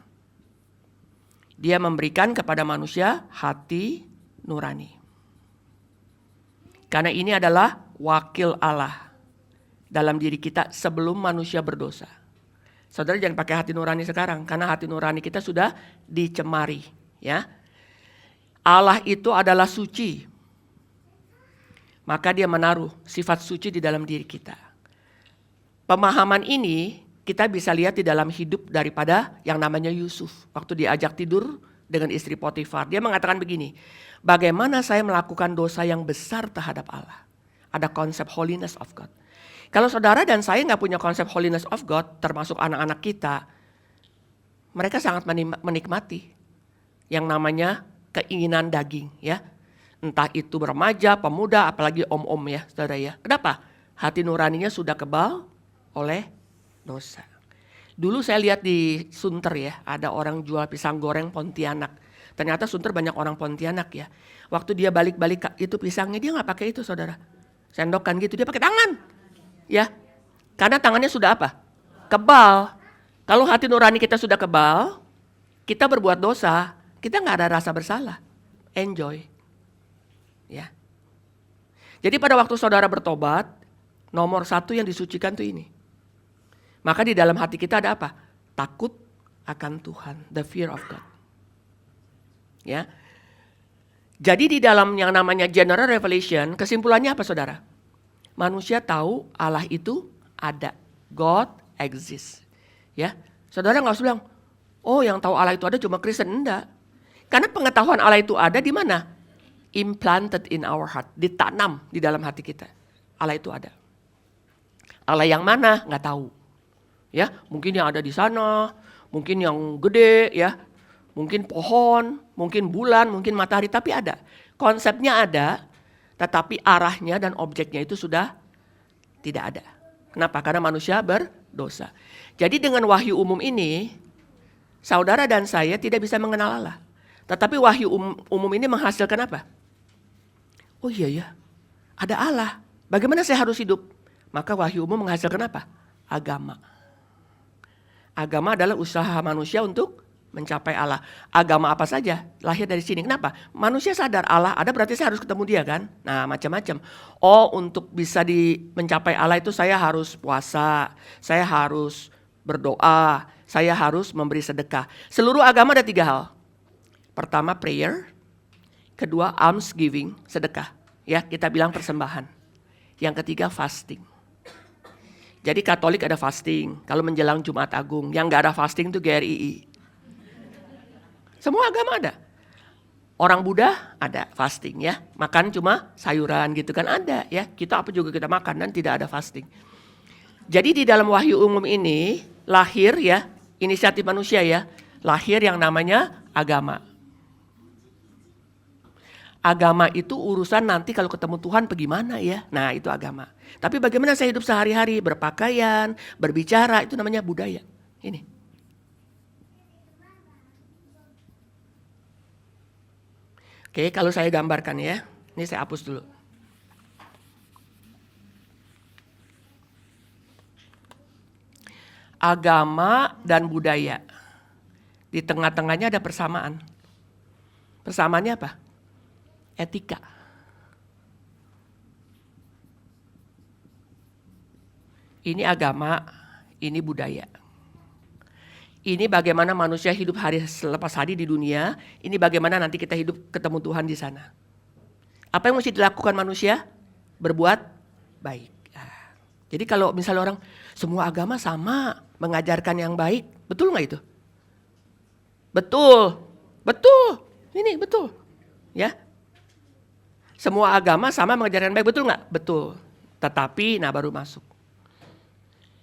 Speaker 1: Dia memberikan kepada manusia hati nurani. Karena ini adalah wakil Allah dalam diri kita sebelum manusia berdosa. Saudara jangan pakai hati nurani sekarang, karena hati nurani kita sudah dicemari. Ya, Allah itu adalah suci. Maka dia menaruh sifat suci di dalam diri kita. Pemahaman ini kita bisa lihat di dalam hidup daripada yang namanya Yusuf. Waktu diajak tidur dengan istri Potifar, dia mengatakan begini, bagaimana saya melakukan dosa yang besar terhadap Allah? Ada konsep holiness of God. Kalau saudara dan saya nggak punya konsep holiness of God, termasuk anak-anak kita, mereka sangat menikmati yang namanya keinginan daging, ya. Entah itu remaja, pemuda, apalagi om-om ya, saudara ya. Kenapa? Hati nuraninya sudah kebal oleh dosa. Dulu saya lihat di Sunter ya, ada orang jual pisang goreng Pontianak. Ternyata Sunter banyak orang Pontianak ya. Waktu dia balik-balik itu pisangnya, dia nggak pakai itu saudara. Sendokan gitu, dia pakai tangan. Ya, karena tangannya sudah apa? Kebal. Kalau hati nurani kita sudah kebal, kita berbuat dosa, kita nggak ada rasa bersalah. Enjoy. Ya. Jadi pada waktu saudara bertobat, nomor satu yang disucikan tuh ini. Maka di dalam hati kita ada apa? Takut akan Tuhan, the fear of God. Ya. Jadi di dalam yang namanya general revelation, kesimpulannya apa saudara? Manusia tahu Allah itu ada. God exists. Ya, saudara nggak usah bilang, oh yang tahu Allah itu ada cuma Kristen. Enggak. Karena pengetahuan Allah itu ada di mana? Implanted in our heart. Ditanam di dalam hati kita. Allah itu ada. Allah yang mana? Nggak tahu. Ya, mungkin yang ada di sana, mungkin yang gede, ya, mungkin pohon, mungkin bulan, mungkin matahari, tapi ada. Konsepnya ada. Tetapi arahnya dan objeknya itu sudah tidak ada. Kenapa? Karena manusia berdosa. Jadi dengan wahyu umum ini, saudara dan saya tidak bisa mengenal Allah. Tetapi wahyu umum ini menghasilkan apa? Oh iya ya, ada Allah. Bagaimana saya harus hidup? Maka wahyu umum menghasilkan apa? Agama. Agama adalah usaha manusia untuk mencapai Allah. Agama apa saja lahir dari sini. Kenapa? Manusia sadar Allah ada, berarti saya harus ketemu dia kan. Nah macam-macam. Oh, untuk bisa mencapai Allah itu saya harus puasa, saya harus berdoa, saya harus memberi sedekah. Seluruh agama ada 3 hal. Pertama prayer, kedua almsgiving, sedekah. Ya, kita bilang persembahan. Yang ketiga fasting. Jadi Katolik ada fasting kalau menjelang Jumat Agung. Yang nggak ada fasting itu GRII. Semua agama ada. Orang Buddha ada fasting ya. Makan cuma sayuran gitu kan ada ya. Kita apa juga kita makan dan tidak ada fasting. Jadi di dalam wahyu umum ini lahir ya, inisiatif manusia ya. Lahir yang namanya agama. Agama itu urusan nanti kalau ketemu Tuhan bagaimana ya. Nah itu agama. Tapi bagaimana saya hidup sehari-hari, berpakaian, berbicara, itu namanya budaya. Ini. Oke, kalau saya gambarkan ya. Ini saya hapus dulu. Agama dan budaya. Di tengah-tengahnya ada persamaan. Persamaannya apa? Etika. Ini agama, ini budaya. Ini bagaimana manusia hidup hari selepas hari di dunia. Ini bagaimana nanti kita hidup ketemu Tuhan di sana. Apa yang mesti dilakukan manusia? Berbuat baik. Jadi kalau misalnya orang, semua agama sama mengajarkan yang baik. Betul nggak itu? Betul. Ini betul. Ya. Semua agama sama mengajarkan baik, betul nggak? Betul. Tetapi, baru masuk.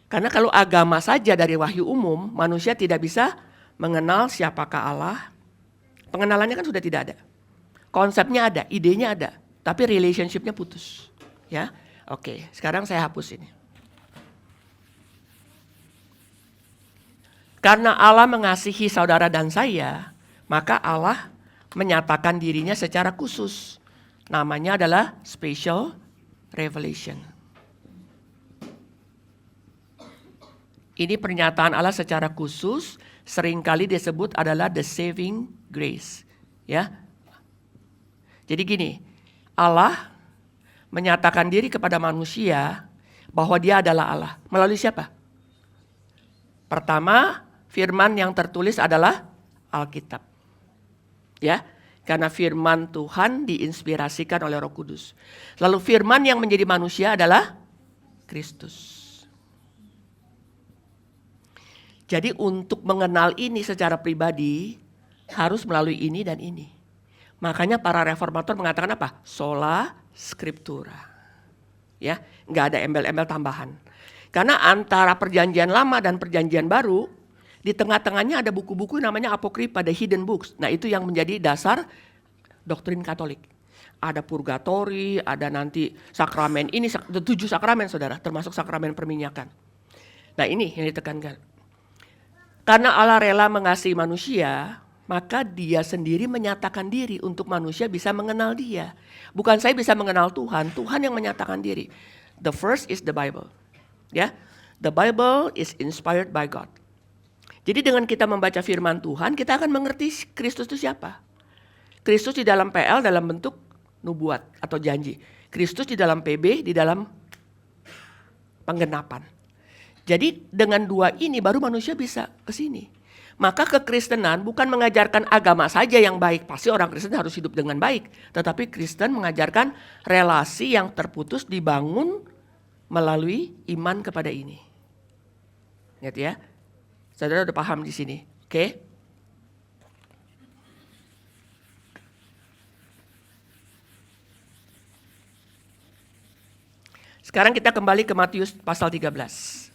Speaker 1: Karena kalau agama saja dari wahyu umum, manusia tidak bisa mengenal siapakah Allah. Pengenalannya kan sudah tidak ada. Konsepnya ada, idenya ada, tapi relationship-nya putus. Ya, oke. Sekarang saya hapus ini. Karena Allah mengasihi saudara dan saya, maka Allah menyatakan dirinya secara khusus. Namanya adalah special revelation. Ini pernyataan Allah secara khusus, seringkali disebut adalah the saving grace. Ya. Jadi gini, Allah menyatakan diri kepada manusia bahwa dia adalah Allah. Melalui siapa? Pertama, firman yang tertulis adalah Alkitab. Ya, karena firman Tuhan diinspirasikan oleh Roh Kudus. Lalu firman yang menjadi manusia adalah Kristus. Jadi untuk mengenal ini secara pribadi harus melalui ini dan ini. Makanya para reformator mengatakan apa? Sola scriptura. Ya, nggak ada embel-embel tambahan. Karena antara perjanjian lama dan perjanjian baru, di tengah-tengahnya ada buku-buku namanya apokrifa, the hidden books. Nah itu yang menjadi dasar doktrin Katolik. Ada purgatori, ada nanti sakramen ini, 7 sakramen saudara, termasuk sakramen perminyakan. Nah ini yang ditekankan. Karena Allah rela mengasihi manusia, maka dia sendiri menyatakan diri untuk manusia bisa mengenal dia. Bukan saya bisa mengenal Tuhan, Tuhan yang menyatakan diri. The first is the Bible. Ya, the Bible is inspired by God. Jadi dengan kita membaca firman Tuhan, kita akan mengerti Kristus itu siapa. Kristus di dalam PL dalam bentuk nubuat atau janji. Kristus di dalam PB di dalam penggenapan. Jadi dengan dua ini baru manusia bisa ke sini. Maka kekristenan bukan mengajarkan agama saja yang baik. Pasti orang Kristen harus hidup dengan baik. Tetapi Kristen mengajarkan relasi yang terputus dibangun melalui iman kepada ini. Ingat ya. Saudara udah paham di sini. Oke? Sekarang kita kembali ke Matius pasal 13.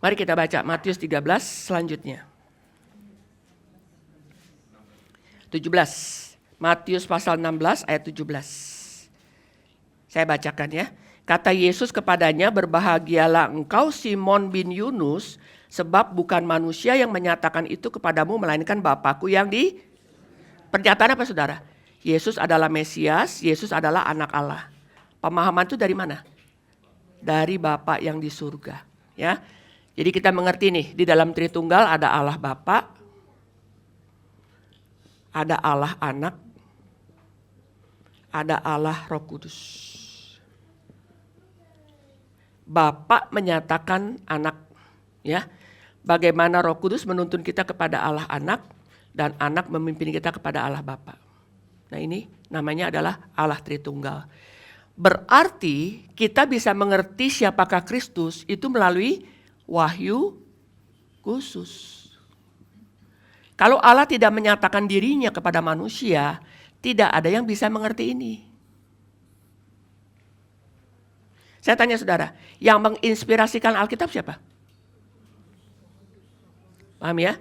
Speaker 1: Mari kita baca Matius 13 selanjutnya. 17. Matius pasal 16 ayat 17. Saya bacakan ya. Kata Yesus kepadanya, berbahagialah engkau Simon bin Yunus, sebab bukan manusia yang menyatakan itu kepadamu, melainkan Bapakku yang di... Pernyataan apa saudara? Yesus adalah Mesias, Yesus adalah anak Allah. Pemahaman itu dari mana? Dari Bapa yang di surga. Ya. Jadi kita mengerti nih, di dalam Tritunggal ada Allah Bapa, ada Allah Anak, ada Allah Roh Kudus. Bapa menyatakan anak, ya. Bagaimana Roh Kudus menuntun kita kepada Allah Anak dan Anak memimpin kita kepada Allah Bapa. Nah ini namanya adalah Allah Tritunggal. Berarti kita bisa mengerti siapakah Kristus itu melalui wahyu khusus. Kalau Allah tidak menyatakan dirinya kepada manusia, tidak ada yang bisa mengerti ini. Saya tanya saudara, yang menginspirasikan Alkitab siapa? Paham ya?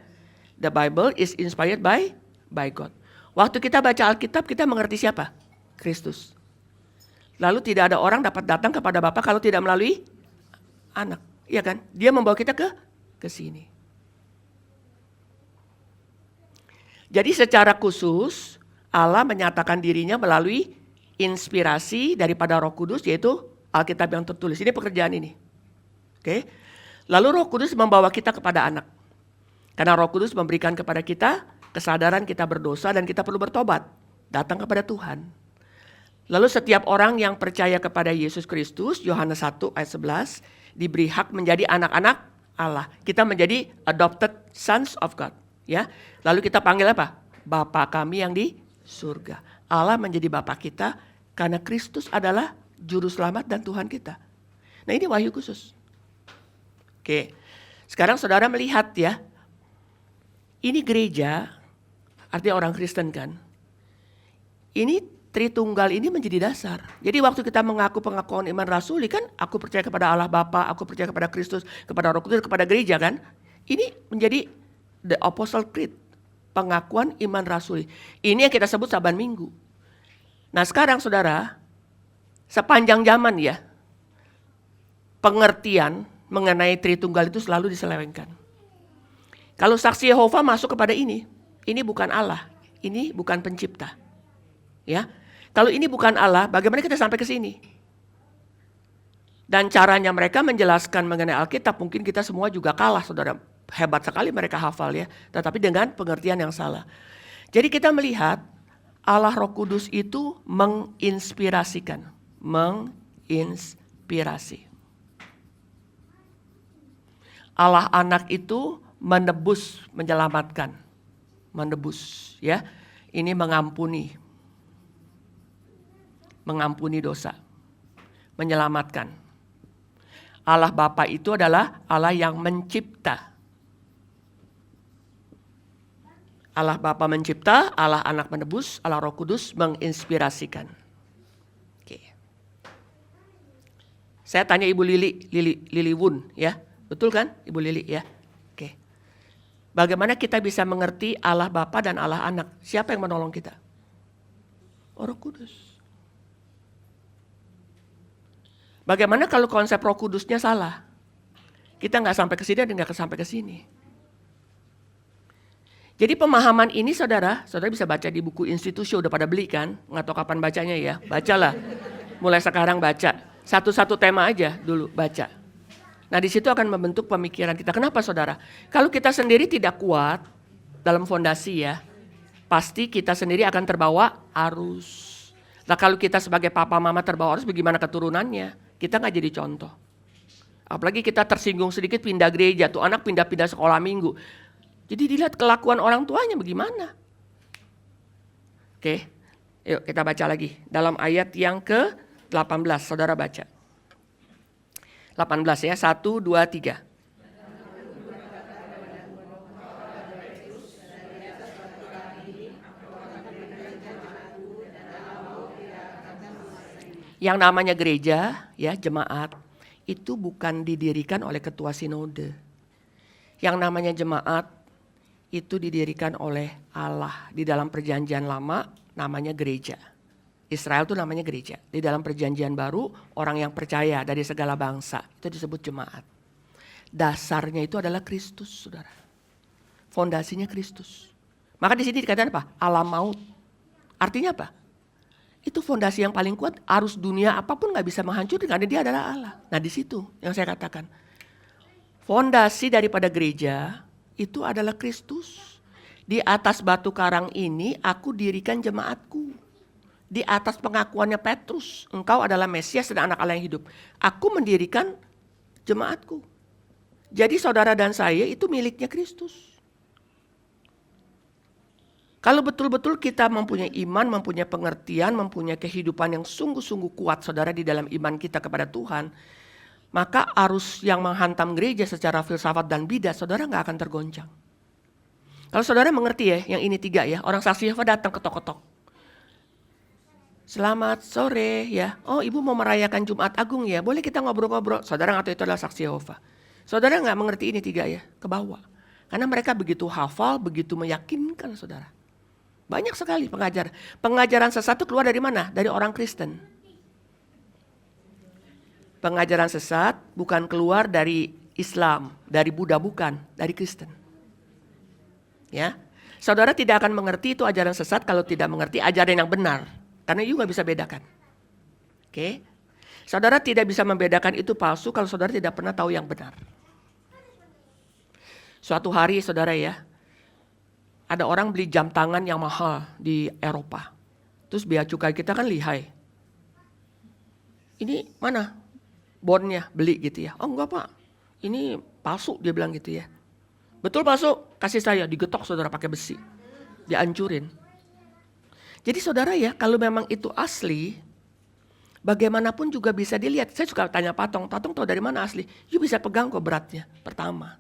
Speaker 1: The Bible is inspired by God. Waktu kita baca Alkitab, kita mengerti siapa? Kristus. Lalu tidak ada orang dapat datang kepada Bapa kalau tidak melalui anak. Iya kan? Dia membawa kita ke sini. Jadi secara khusus Allah menyatakan dirinya melalui inspirasi daripada Roh Kudus, yaitu Alkitab yang tertulis. Ini pekerjaan ini. Oke. Lalu Roh Kudus membawa kita kepada anak. Karena Roh Kudus memberikan kepada kita kesadaran kita berdosa dan kita perlu bertobat, datang kepada Tuhan. Lalu setiap orang yang percaya kepada Yesus Kristus, Yohanes 1 ayat 11, diberi hak menjadi anak-anak Allah. Kita menjadi adopted sons of God. Ya. Lalu kita panggil apa? Bapa kami yang di surga. Allah menjadi Bapa kita karena Kristus adalah Juru Selamat dan Tuhan kita. Nah ini wahyu khusus. Oke, sekarang saudara melihat ya, ini gereja, artinya orang Kristen kan. Ini Tritunggal ini menjadi dasar. Jadi waktu kita mengaku pengakuan iman rasuli kan, aku percaya kepada Allah Bapa, aku percaya kepada Kristus, kepada Roh Kudus, kepada gereja kan. Ini menjadi the Apostle Creed, pengakuan iman rasuli. Ini yang kita sebut Saban Minggu. Nah sekarang saudara, sepanjang zaman ya, pengertian mengenai Tritunggal itu selalu diselewengkan. Kalau saksi Yehova masuk kepada ini bukan Allah, ini bukan pencipta. Ya, kalau ini bukan Allah, bagaimana kita sampai ke sini? Dan caranya mereka menjelaskan mengenai Alkitab, mungkin kita semua juga kalah, saudara. Hebat sekali mereka hafal ya, tetapi dengan pengertian yang salah. Jadi kita melihat Allah Roh Kudus itu menginspirasikan, menginspirasi. Allah Anak itu menebus, menyelamatkan, menebus, ya. Ini mengampuni dosa, menyelamatkan. Allah Bapa itu adalah Allah yang mencipta. Allah Bapa mencipta, Allah Anak menebus, Allah Roh Kudus menginspirasikan. Oke. Saya tanya Ibu Lili Wun ya. Betul kan Ibu Lili ya? Oke. Bagaimana kita bisa mengerti Allah Bapa dan Allah Anak? Siapa yang menolong kita? Roh Kudus. Bagaimana kalau konsep Roh Kudusnya salah? Kita nggak sampai ke sini dan nggak sampai ke sini. Jadi pemahaman ini saudara bisa baca di buku institusi, udah pada beli kan? Nggak tahu kapan bacanya ya, bacalah. Mulai sekarang baca, satu-satu tema aja dulu baca. Nah di situ akan membentuk pemikiran kita. Kenapa saudara? Kalau kita sendiri tidak kuat dalam fondasi ya, pasti kita sendiri akan terbawa arus. Nah kalau kita sebagai papa mama terbawa arus, bagaimana keturunannya? Kita nggak jadi contoh. Apalagi kita tersinggung sedikit pindah gereja, tuh anak pindah-pindah sekolah minggu. Jadi dilihat kelakuan orang tuanya bagaimana. Oke, yuk kita baca lagi. Dalam ayat yang ke-18, saudara baca. 18 ya, 1, 2, 3. Yang namanya gereja, ya jemaat, itu bukan didirikan oleh ketua sinode. Yang namanya jemaat, itu didirikan oleh Allah. Di dalam perjanjian lama, namanya gereja. Israel itu namanya gereja. Di dalam perjanjian baru, orang yang percaya dari segala bangsa, itu disebut jemaat. Dasarnya itu adalah Kristus, saudara. Fondasinya Kristus. Maka di sini dikatakan apa? Alam maut. Artinya apa? Itu fondasi yang paling kuat, arus dunia apapun gak bisa menghancurkan karena dia adalah Allah. Nah di situ yang saya katakan. Fondasi daripada gereja itu adalah Kristus. Di atas batu karang ini aku dirikan jemaatku. Di atas pengakuannya Petrus, engkau adalah Mesias dan anak Allah yang hidup. Aku mendirikan jemaatku. Jadi saudara dan saya itu miliknya Kristus. Kalau betul-betul kita mempunyai iman, mempunyai pengertian, mempunyai kehidupan yang sungguh-sungguh kuat saudara di dalam iman kita kepada Tuhan, maka arus yang menghantam gereja secara filsafat dan bidat saudara gak akan tergoncang. Kalau saudara mengerti ya, yang ini 3 ya, orang saksi Yehova datang ketok-ketok. Selamat sore ya, oh ibu mau merayakan Jumat Agung ya, boleh kita ngobrol-ngobrol. Saudara gak tahu itu adalah saksi Yehova. Saudara gak mengerti ini 3 ya, ke bawah. Karena mereka begitu hafal, begitu meyakinkan saudara. Banyak sekali pengajaran sesat itu keluar dari mana? Dari orang Kristen. Pengajaran sesat bukan keluar dari Islam, dari Buddha bukan, dari Kristen. Ya, saudara tidak akan mengerti itu ajaran sesat kalau tidak mengerti ajaran yang benar, karena you nggak bisa bedakan. Oke, saudara tidak bisa membedakan itu palsu kalau saudara tidak pernah tahu yang benar. Suatu hari saudara ya, ada orang beli jam tangan yang mahal di Eropa. Terus bea cukai kita kan lihai. Ini mana bondnya, beli gitu ya. Oh enggak Pak, ini palsu dia bilang gitu ya. Betul palsu, kasih saya, digetok saudara pakai besi. Dihancurin. Jadi saudara ya, kalau memang itu asli, bagaimanapun juga bisa dilihat. Saya suka tanya Patong tahu dari mana asli? You bisa pegang kok beratnya, pertama.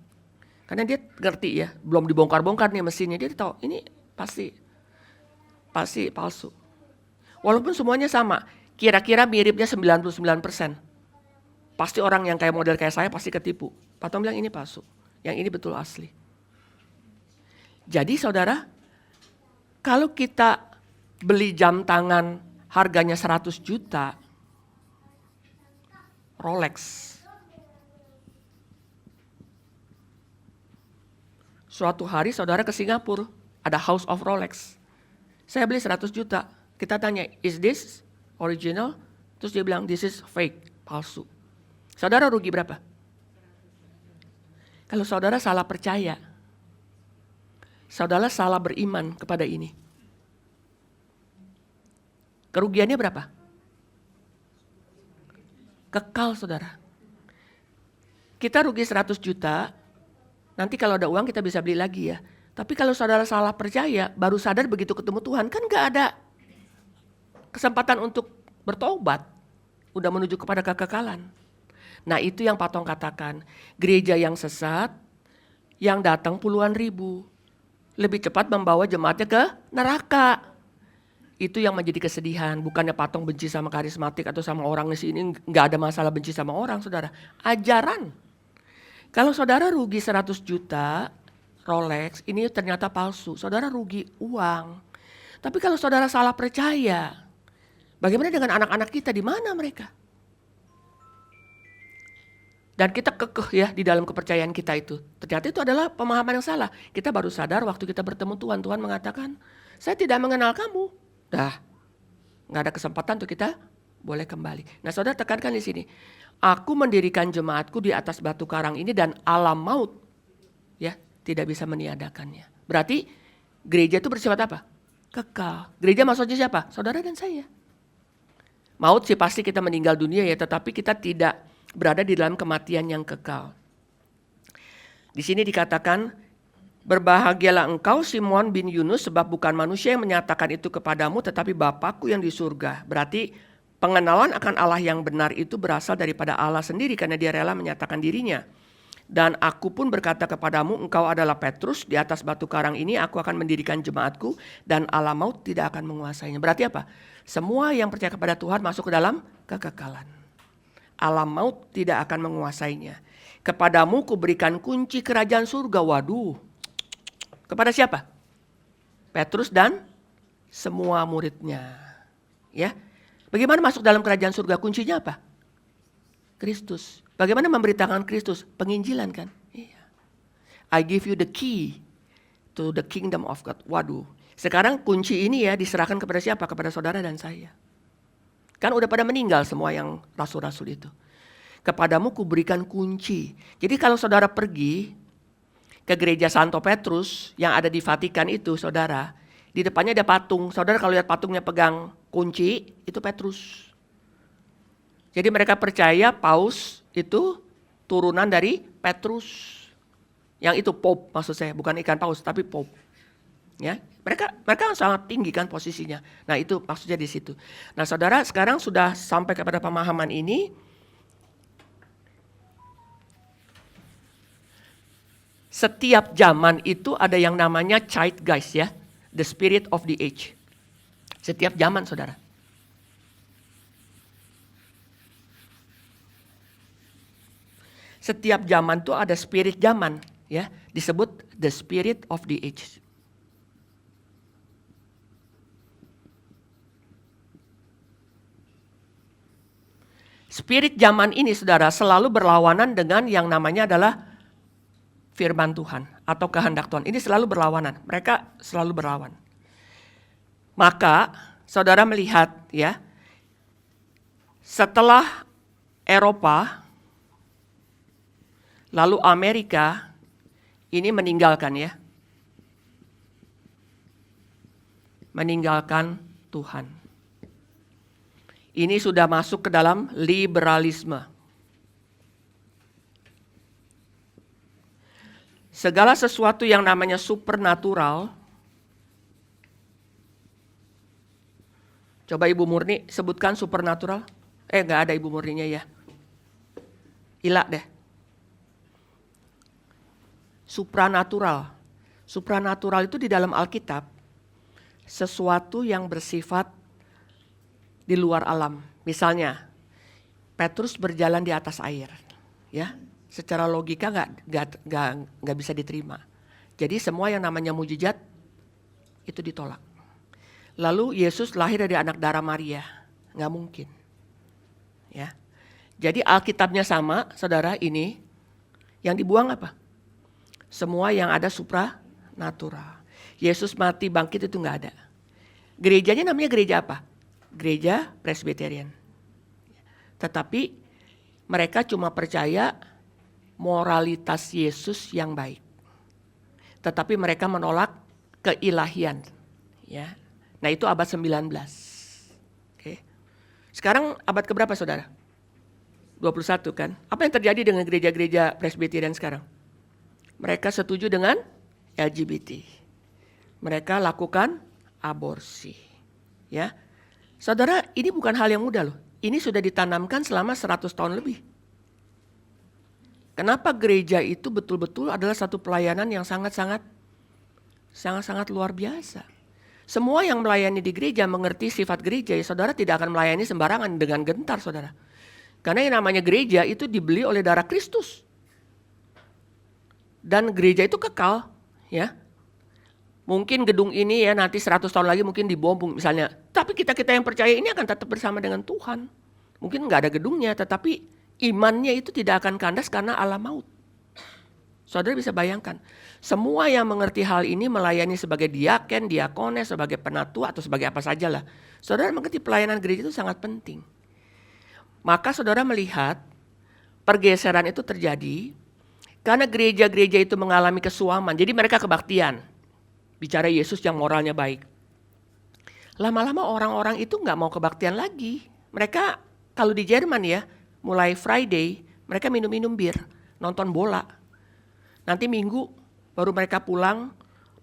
Speaker 1: Karena dia ngerti ya, belum dibongkar-bongkar nih mesinnya, dia tahu ini pasti palsu. Walaupun semuanya sama, kira-kira miripnya 99%. Pasti orang yang kayak model kayak saya pasti ketipu. Patong bilang ini palsu, yang ini betul asli. Jadi saudara, kalau kita beli jam tangan harganya 100 juta, Rolex, suatu hari saudara ke Singapura, ada House of Rolex. Saya beli 100 juta. Kita tanya, is this original? Terus dia bilang, this is fake, palsu. Saudara rugi berapa? Kalau saudara salah percaya, saudara salah beriman kepada ini, kerugiannya berapa? Kekal saudara. Kita rugi 100 juta, nanti kalau ada uang kita bisa beli lagi ya. Tapi kalau saudara salah percaya, baru sadar begitu ketemu Tuhan, kan gak ada kesempatan untuk bertobat. Udah menuju kepada kekekalan. Nah itu yang Patong katakan, gereja yang sesat, yang datang puluhan ribu, lebih cepat membawa jemaatnya ke neraka. Itu yang menjadi kesedihan, bukannya Patong benci sama karismatik atau sama orang di sini, gak ada masalah benci sama orang saudara. Ajaran. Kalau saudara rugi 100 juta, Rolex, ini ternyata palsu. Saudara rugi uang. Tapi kalau saudara salah percaya, bagaimana dengan anak-anak kita? Di mana mereka? Dan kita kekeh ya di dalam kepercayaan kita itu. Ternyata itu adalah pemahaman yang salah. Kita baru sadar waktu kita bertemu Tuhan. Tuhan mengatakan, saya tidak mengenal kamu. Dah, nggak ada kesempatan untuk kita boleh kembali. Nah saudara tekankan di sini. Aku mendirikan jemaatku di atas batu karang ini dan alam maut ya tidak bisa meniadakannya. Berarti gereja itu bersifat apa? Kekal. Gereja maksudnya siapa? Saudara dan saya. Maut sih pasti kita meninggal dunia ya, tetapi kita tidak berada di dalam kematian yang kekal. Di sini dikatakan, berbahagialah engkau Simon bin Yunus sebab bukan manusia yang menyatakan itu kepadamu tetapi Bapakku yang di surga. Berarti pengenalan akan Allah yang benar itu berasal daripada Allah sendiri karena dia rela menyatakan dirinya. Dan aku pun berkata kepadamu, engkau adalah Petrus, di atas batu karang ini aku akan mendirikan jemaatku dan alam maut tidak akan menguasainya. Berarti apa? Semua yang percaya kepada Tuhan masuk ke dalam kekekalan. Alam maut tidak akan menguasainya. Kepadamu kuberikan kunci kerajaan surga. Waduh. Kepada siapa? Petrus dan semua muridnya. Ya. Bagaimana masuk dalam kerajaan surga? Kuncinya apa? Kristus. Bagaimana memberitakan Kristus? Penginjilan kan? Iya. I give you the key to the kingdom of God. Waduh. Sekarang kunci ini ya diserahkan kepada siapa? Kepada saudara dan saya. Kan udah pada meninggal semua yang rasul-rasul itu. Kepadamu kuberikan kunci. Jadi kalau saudara pergi ke gereja Santo Petrus yang ada di Vatikan itu saudara. Di depannya ada patung. Saudara kalau lihat patungnya pegang kunci, itu Petrus. Jadi mereka percaya Paus itu turunan dari Petrus. Yang itu Pope maksud saya, bukan ikan paus tapi Pope. Ya, mereka sangat tinggi kan posisinya. Nah, itu maksudnya di situ. Nah, saudara sekarang sudah sampai kepada pemahaman ini. Setiap zaman itu ada yang namanya zeitgeist ya, the spirit of the age. Setiap zaman, saudara. Setiap zaman tuh ada spirit zaman, ya, disebut the spirit of the age. Spirit zaman ini, saudara, selalu berlawanan dengan yang namanya adalah firman Tuhan atau kehendak Tuhan. Ini selalu berlawanan. Mereka selalu berlawan. Maka, saudara melihat, ya, setelah Eropa, lalu Amerika ini meninggalkan ya. meninggalkan Tuhan. Ini sudah masuk ke dalam liberalisme. Segala sesuatu yang namanya supernatural, coba Ibu Murni sebutkan supernatural. Enggak ada Ibu Murninya ya. Ila deh. Supranatural. Supranatural itu di dalam Alkitab sesuatu yang bersifat di luar alam. Misalnya, Petrus berjalan di atas air, ya. Secara logika nggak bisa diterima. Jadi semua yang namanya mujizat itu ditolak. Lalu Yesus lahir dari anak darah Maria, nggak mungkin, ya. Jadi Alkitabnya sama, saudara, ini yang dibuang apa? Semua yang ada supranatural. Yesus mati bangkit itu nggak ada. Gerejanya namanya gereja apa? Gereja Presbyterian. Tetapi mereka cuma percaya moralitas Yesus yang baik. Tetapi mereka menolak keilahian. Ya. Nah itu abad 19. Oke. Sekarang abad keberapa saudara? 21 kan? Apa yang terjadi dengan gereja-gereja Presbyterian sekarang? Mereka setuju dengan LGBT. Mereka lakukan aborsi. Ya. Saudara, ini bukan hal yang mudah loh. Ini sudah ditanamkan selama 100 tahun lebih. Kenapa gereja itu betul-betul adalah satu pelayanan yang sangat-sangat luar biasa. Semua yang melayani di gereja mengerti sifat gereja, ya saudara tidak akan melayani sembarangan dengan gentar saudara. Karena yang namanya gereja itu dibeli oleh darah Kristus. Dan gereja itu kekal, ya. Mungkin gedung ini ya nanti 100 tahun lagi mungkin dibom misalnya. Tapi kita yang percaya ini akan tetap bersama dengan Tuhan. Mungkin nggak ada gedungnya, tetapi imannya itu tidak akan kandas karena alam maut. Saudara bisa bayangkan, semua yang mengerti hal ini melayani sebagai diaken, diakones, sebagai penatua atau sebagai apa saja lah. Saudara mengerti pelayanan gereja itu sangat penting. Maka saudara melihat pergeseran itu terjadi karena gereja-gereja itu mengalami kesuaman. Jadi mereka kebaktian. Bicara Yesus yang moralnya baik. Lama-lama orang-orang itu gak mau kebaktian lagi. Mereka kalau di Jerman ya, mulai Friday mereka minum-minum bir, nonton bola. Nanti Minggu baru mereka pulang.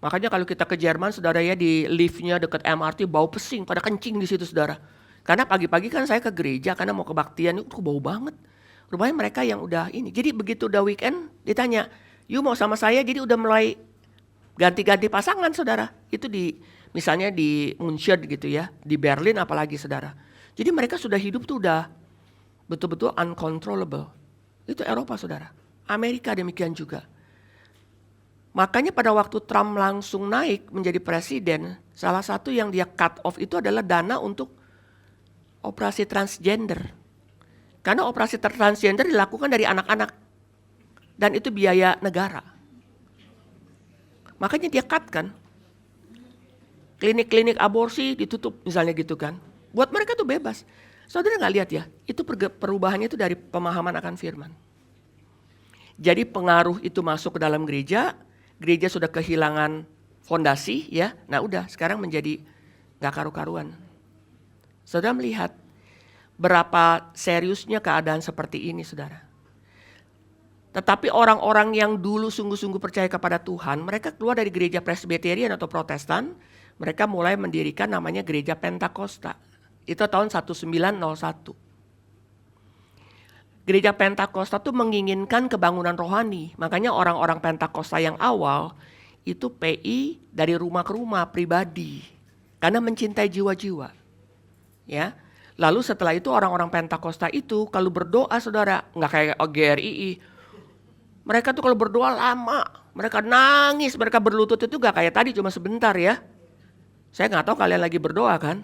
Speaker 1: Makanya kalau kita ke Jerman saudara ya di liftnya dekat MRT bau pesing, pada kencing di situ saudara. Karena pagi-pagi kan saya ke gereja karena mau kebaktian itu bau banget. Rupanya mereka yang udah ini. Jadi begitu udah weekend ditanya, "You mau sama saya?" Jadi udah mulai ganti-ganti pasangan saudara. Itu misalnya di München gitu ya, di Berlin apalagi saudara. Jadi mereka sudah hidup tuh udah betul-betul uncontrollable. Itu Eropa saudara. Amerika demikian juga. Makanya pada waktu Trump langsung naik menjadi presiden, salah satu yang dia cut off itu adalah dana untuk operasi transgender. Karena operasi transgender dilakukan dari anak-anak. Dan itu biaya negara. Makanya dia cut kan. Klinik-klinik aborsi ditutup misalnya gitu kan. Buat mereka tuh bebas. Saudara gak lihat ya, itu perubahannya itu dari pemahaman akan firman. Jadi pengaruh itu masuk ke dalam gereja sudah kehilangan fondasi ya. Nah udah sekarang menjadi gak karu-karuan. Saudara melihat berapa seriusnya keadaan seperti ini saudara. Tetapi orang-orang yang dulu sungguh-sungguh percaya kepada Tuhan, mereka keluar dari gereja Presbyterian atau Protestan, mereka mulai mendirikan namanya gereja Pentakosta. Itu tahun 1901. Gereja Pentakosta itu menginginkan kebangunan rohani. Makanya orang-orang Pentakosta yang awal itu PI dari rumah ke rumah pribadi. Karena mencintai jiwa-jiwa. Ya. Lalu setelah itu orang-orang Pentakosta itu kalau berdoa saudara, nggak kayak GRII. Mereka tuh kalau berdoa lama, mereka nangis, mereka berlutut itu nggak kayak tadi cuma sebentar ya. Saya nggak tahu kalian lagi berdoa kan.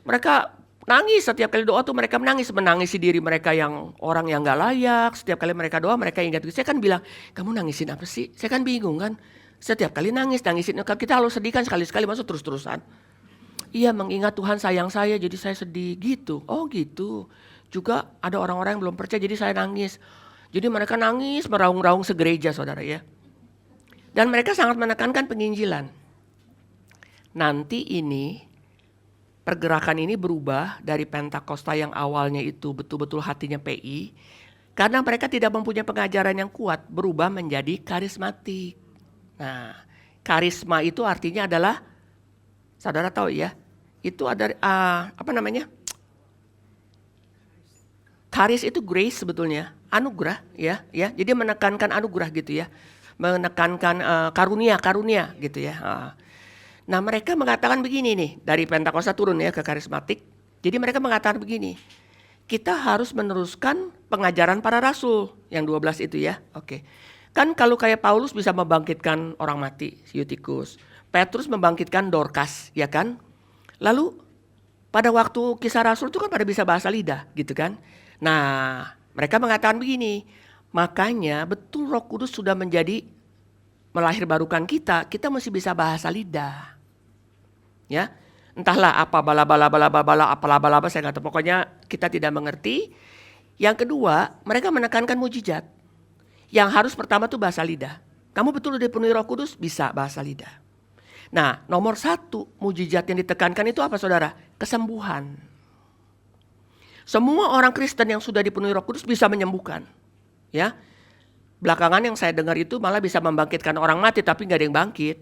Speaker 1: Mereka nangis setiap kali doa tuh mereka menangisi diri mereka yang orang yang nggak layak. Setiap kali mereka doa mereka ingat. Saya kan bilang, kamu nangisin apa sih? Saya kan bingung kan. Setiap kali nangisin. Kita harus sedih kan sekali-sekali masuk terus-terusan. Iya mengingat Tuhan sayang saya jadi saya sedih gitu. Oh gitu. Juga ada orang-orang yang belum percaya jadi saya nangis. Jadi mereka nangis meraung-raung segereja saudara ya. Dan mereka sangat menekankan penginjilan. nanti ini pergerakan ini berubah dari Pentakosta yang awalnya itu betul-betul hatinya PI, karena mereka tidak mempunyai pengajaran yang kuat, berubah menjadi karismatik. Nah, karisma itu artinya adalah, saudara tahu ya, itu ada apa namanya? Charis itu grace sebetulnya, anugerah ya. Jadi menekankan anugerah gitu ya, menekankan karunia gitu ya. Nah mereka mengatakan begini nih, dari Pentakosta turun ya ke karismatik. Jadi mereka mengatakan begini, kita harus meneruskan pengajaran para rasul yang 12 itu ya. Oke. Kan kalau kayak Paulus bisa membangkitkan orang mati, Eutikus. Petrus membangkitkan Dorcas, ya kan? Lalu pada waktu kisah rasul itu kan pada bisa bahasa lidah gitu kan. Nah mereka mengatakan begini, makanya betul Roh Kudus sudah menjadi melahirbarukan kita mesti bisa bahasa lidah. Ya, entahlah apa bala saya nggak tahu, pokoknya kita tidak mengerti. Yang kedua, mereka menekankan mujizat. Yang harus pertama tuh bahasa lidah. Kamu betul dipenuhi Roh Kudus, bisa bahasa lidah. Nah, nomor 1 mujizat yang ditekankan itu apa saudara? Kesembuhan. Semua orang Kristen yang sudah dipenuhi Roh Kudus bisa menyembuhkan. Ya, belakangan yang saya dengar itu malah bisa membangkitkan orang mati, tapi nggak ada yang bangkit.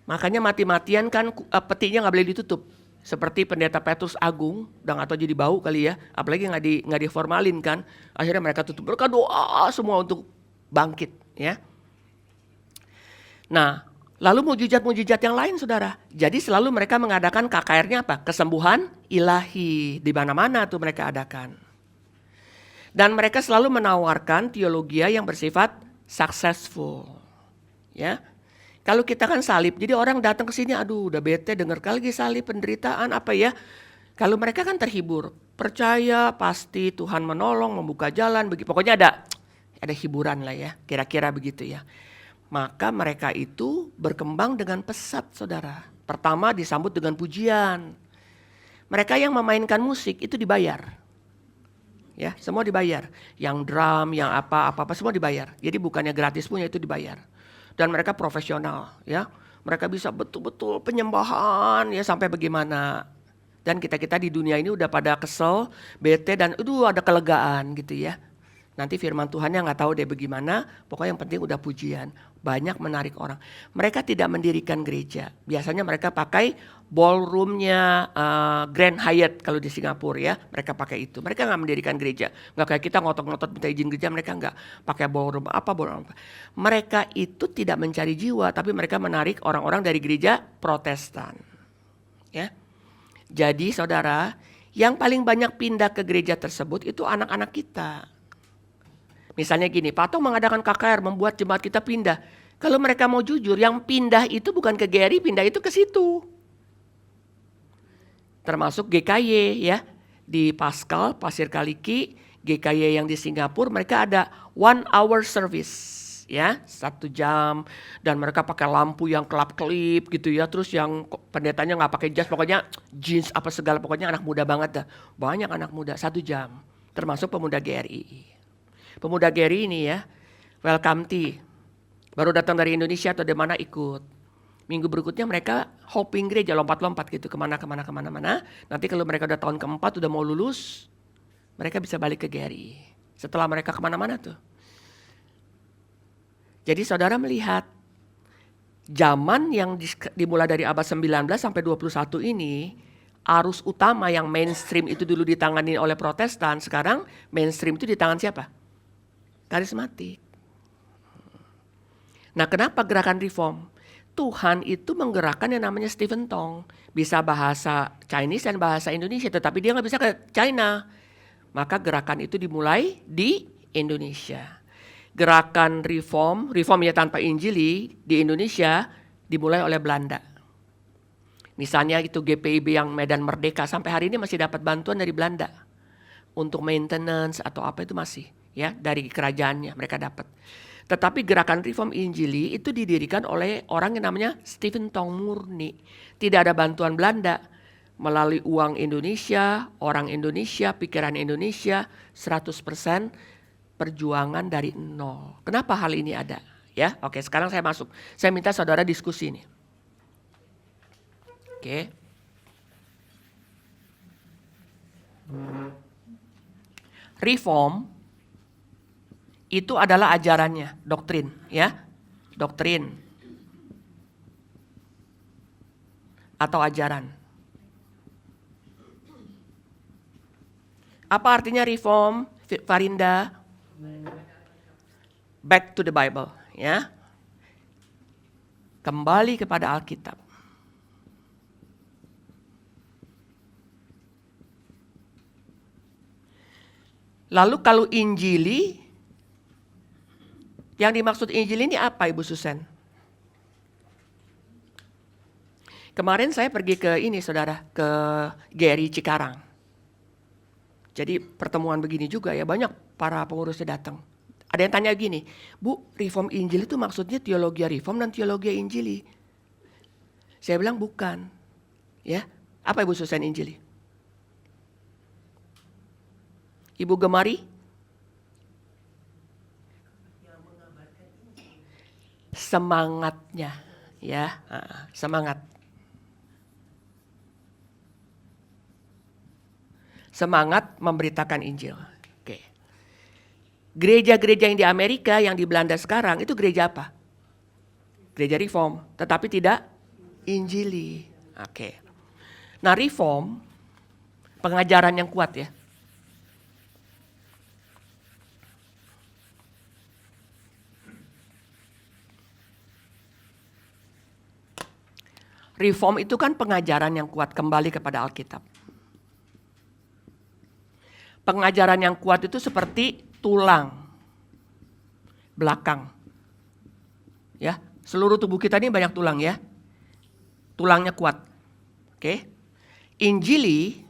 Speaker 1: Makanya mati-matian kan petinya nggak boleh ditutup. Seperti pendeta Petrus Agung, udah nggak tahu jadi bau kali ya. Apalagi nggak diformalin kan. Akhirnya mereka tutup. Mereka doa semua untuk bangkit ya. Nah, lalu mujizat-mujizat yang lain saudara. Jadi selalu mereka mengadakan KKR-nya apa? Kesembuhan ilahi. Di mana-mana tuh mereka adakan. Dan mereka selalu menawarkan teologi yang bersifat successful. Ya. Kalau kita kan salib, jadi orang datang ke sini, aduh udah bete denger lagi salib, penderitaan apa ya. Kalau mereka kan terhibur, percaya pasti Tuhan menolong, membuka jalan, pokoknya ada hiburan lah ya, kira-kira begitu ya. Maka mereka itu berkembang dengan pesat saudara. Pertama disambut dengan pujian. Mereka yang memainkan musik itu dibayar. Ya, semua dibayar. Yang drum, yang apa-apa semua dibayar. Jadi bukannya gratis punya itu dibayar. Dan mereka profesional ya. Mereka bisa betul-betul penyembahan ya sampai bagaimana. Dan kita-kita di dunia ini udah pada kesel, bete dan ada kelegaan gitu ya. Nanti firman Tuhannya nggak tahu deh bagaimana, pokoknya yang penting udah pujian. Banyak menarik orang. Mereka tidak mendirikan gereja. Biasanya mereka pakai ballroomnya Grand Hyatt kalau di Singapura ya. Mereka pakai itu. Mereka nggak mendirikan gereja. Nggak kayak kita ngotot-ngotot minta izin gereja, mereka nggak pakai ballroom apa. Mereka itu tidak mencari jiwa, tapi mereka menarik orang-orang dari gereja Protestan. Ya. Jadi saudara, yang paling banyak pindah ke gereja tersebut itu anak-anak kita. Misalnya gini, Pak Tong mengadakan KKR membuat jemaat kita pindah. Kalau mereka mau jujur, yang pindah itu bukan ke GRI, pindah itu ke situ. Termasuk GKY ya, di Pascal, Pasir Kaliki, GKY yang di Singapura, mereka ada 1 hour service. Ya, 1 jam, dan mereka pakai lampu yang kelap-kelip gitu ya. Terus yang pendetanya nggak pakai jas, pokoknya jeans apa segala, pokoknya anak muda banget dah. Banyak anak muda, 1 jam, termasuk pemuda GRI. Pemuda GRI ini ya, welcome tea. Baru datang dari Indonesia atau dari mana ikut. Minggu berikutnya mereka hopping gereja, lompat-lompat gitu kemana. Nanti kalau mereka udah tahun keempat, udah mau lulus, mereka bisa balik ke GRI. Setelah mereka kemana-mana tuh. Jadi saudara melihat, zaman yang dimulai dari abad 19 sampai 21 ini, arus utama yang mainstream itu dulu ditangani oleh Protestan, sekarang mainstream itu di tangan siapa? Karismatik. Nah, kenapa gerakan reform? Tuhan itu menggerakkan yang namanya Stephen Tong. Bisa bahasa Chinese dan bahasa Indonesia, tetapi dia nggak bisa ke China. Maka gerakan itu dimulai di Indonesia. Gerakan reform ya tanpa Injili di Indonesia dimulai oleh Belanda. Misalnya itu GPIB yang Medan Merdeka, sampai hari ini masih dapat bantuan dari Belanda. Untuk maintenance atau apa itu masih. Ya, dari kerajaannya mereka dapat. Tetapi gerakan reform Injili itu didirikan oleh orang yang namanya Stephen Tong murni. Tidak ada bantuan Belanda. Melalui uang Indonesia, orang Indonesia, pikiran Indonesia, 100% perjuangan dari nol. Kenapa hal ini ada? Ya, oke, sekarang saya masuk. Saya minta saudara diskusi nih. Oke. Reform itu adalah ajarannya, doktrin, ya. Doktrin atau ajaran. Apa artinya reform, Farinda? Back to the Bible, ya. Kembali kepada Alkitab. Lalu kalau Injili, yang dimaksud Injil ini apa, Ibu Susan? Kemarin saya pergi ke ini, saudara, ke GRI Cikarang. Jadi pertemuan begini juga ya, banyak para pengurusnya datang. Ada yang tanya gini, Bu, reform Injil itu maksudnya teologi reform dan teologi Injili? Saya bilang bukan. Ya, apa Ibu Susan Injili? Ibu Gemari? Semangatnya, ya, semangat. Semangat memberitakan Injil. Oke. Gereja-gereja yang di Amerika, yang di Belanda sekarang, itu gereja apa? Gereja Reform, tetapi tidak Injili. Oke. Nah, Reform, pengajaran yang kuat ya. Reform itu kan pengajaran yang kuat kembali kepada Alkitab. Pengajaran yang kuat itu seperti tulang belakang. Ya, seluruh tubuh kita ini banyak tulang ya. Tulangnya kuat. Oke. Injili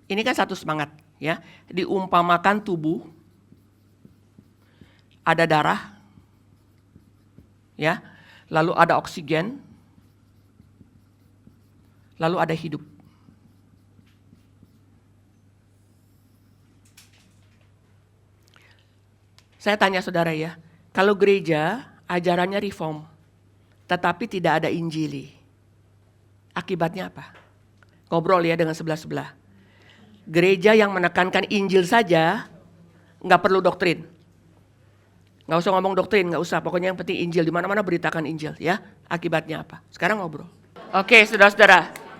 Speaker 1: ini kan satu semangat ya. Diumpamakan tubuh, ada darah. Ya. Lalu ada oksigen. Lalu ada hidup. Saya tanya saudara ya, kalau gereja ajarannya reform, tetapi tidak ada Injili, akibatnya apa? Ngobrol ya dengan sebelah-sebelah. Gereja yang menekankan Injil saja, nggak perlu doktrin. Nggak usah ngomong doktrin, nggak usah. Pokoknya yang penting Injil, di mana-mana beritakan Injil ya. Akibatnya apa? Sekarang ngobrol. Oke, saudara-saudara.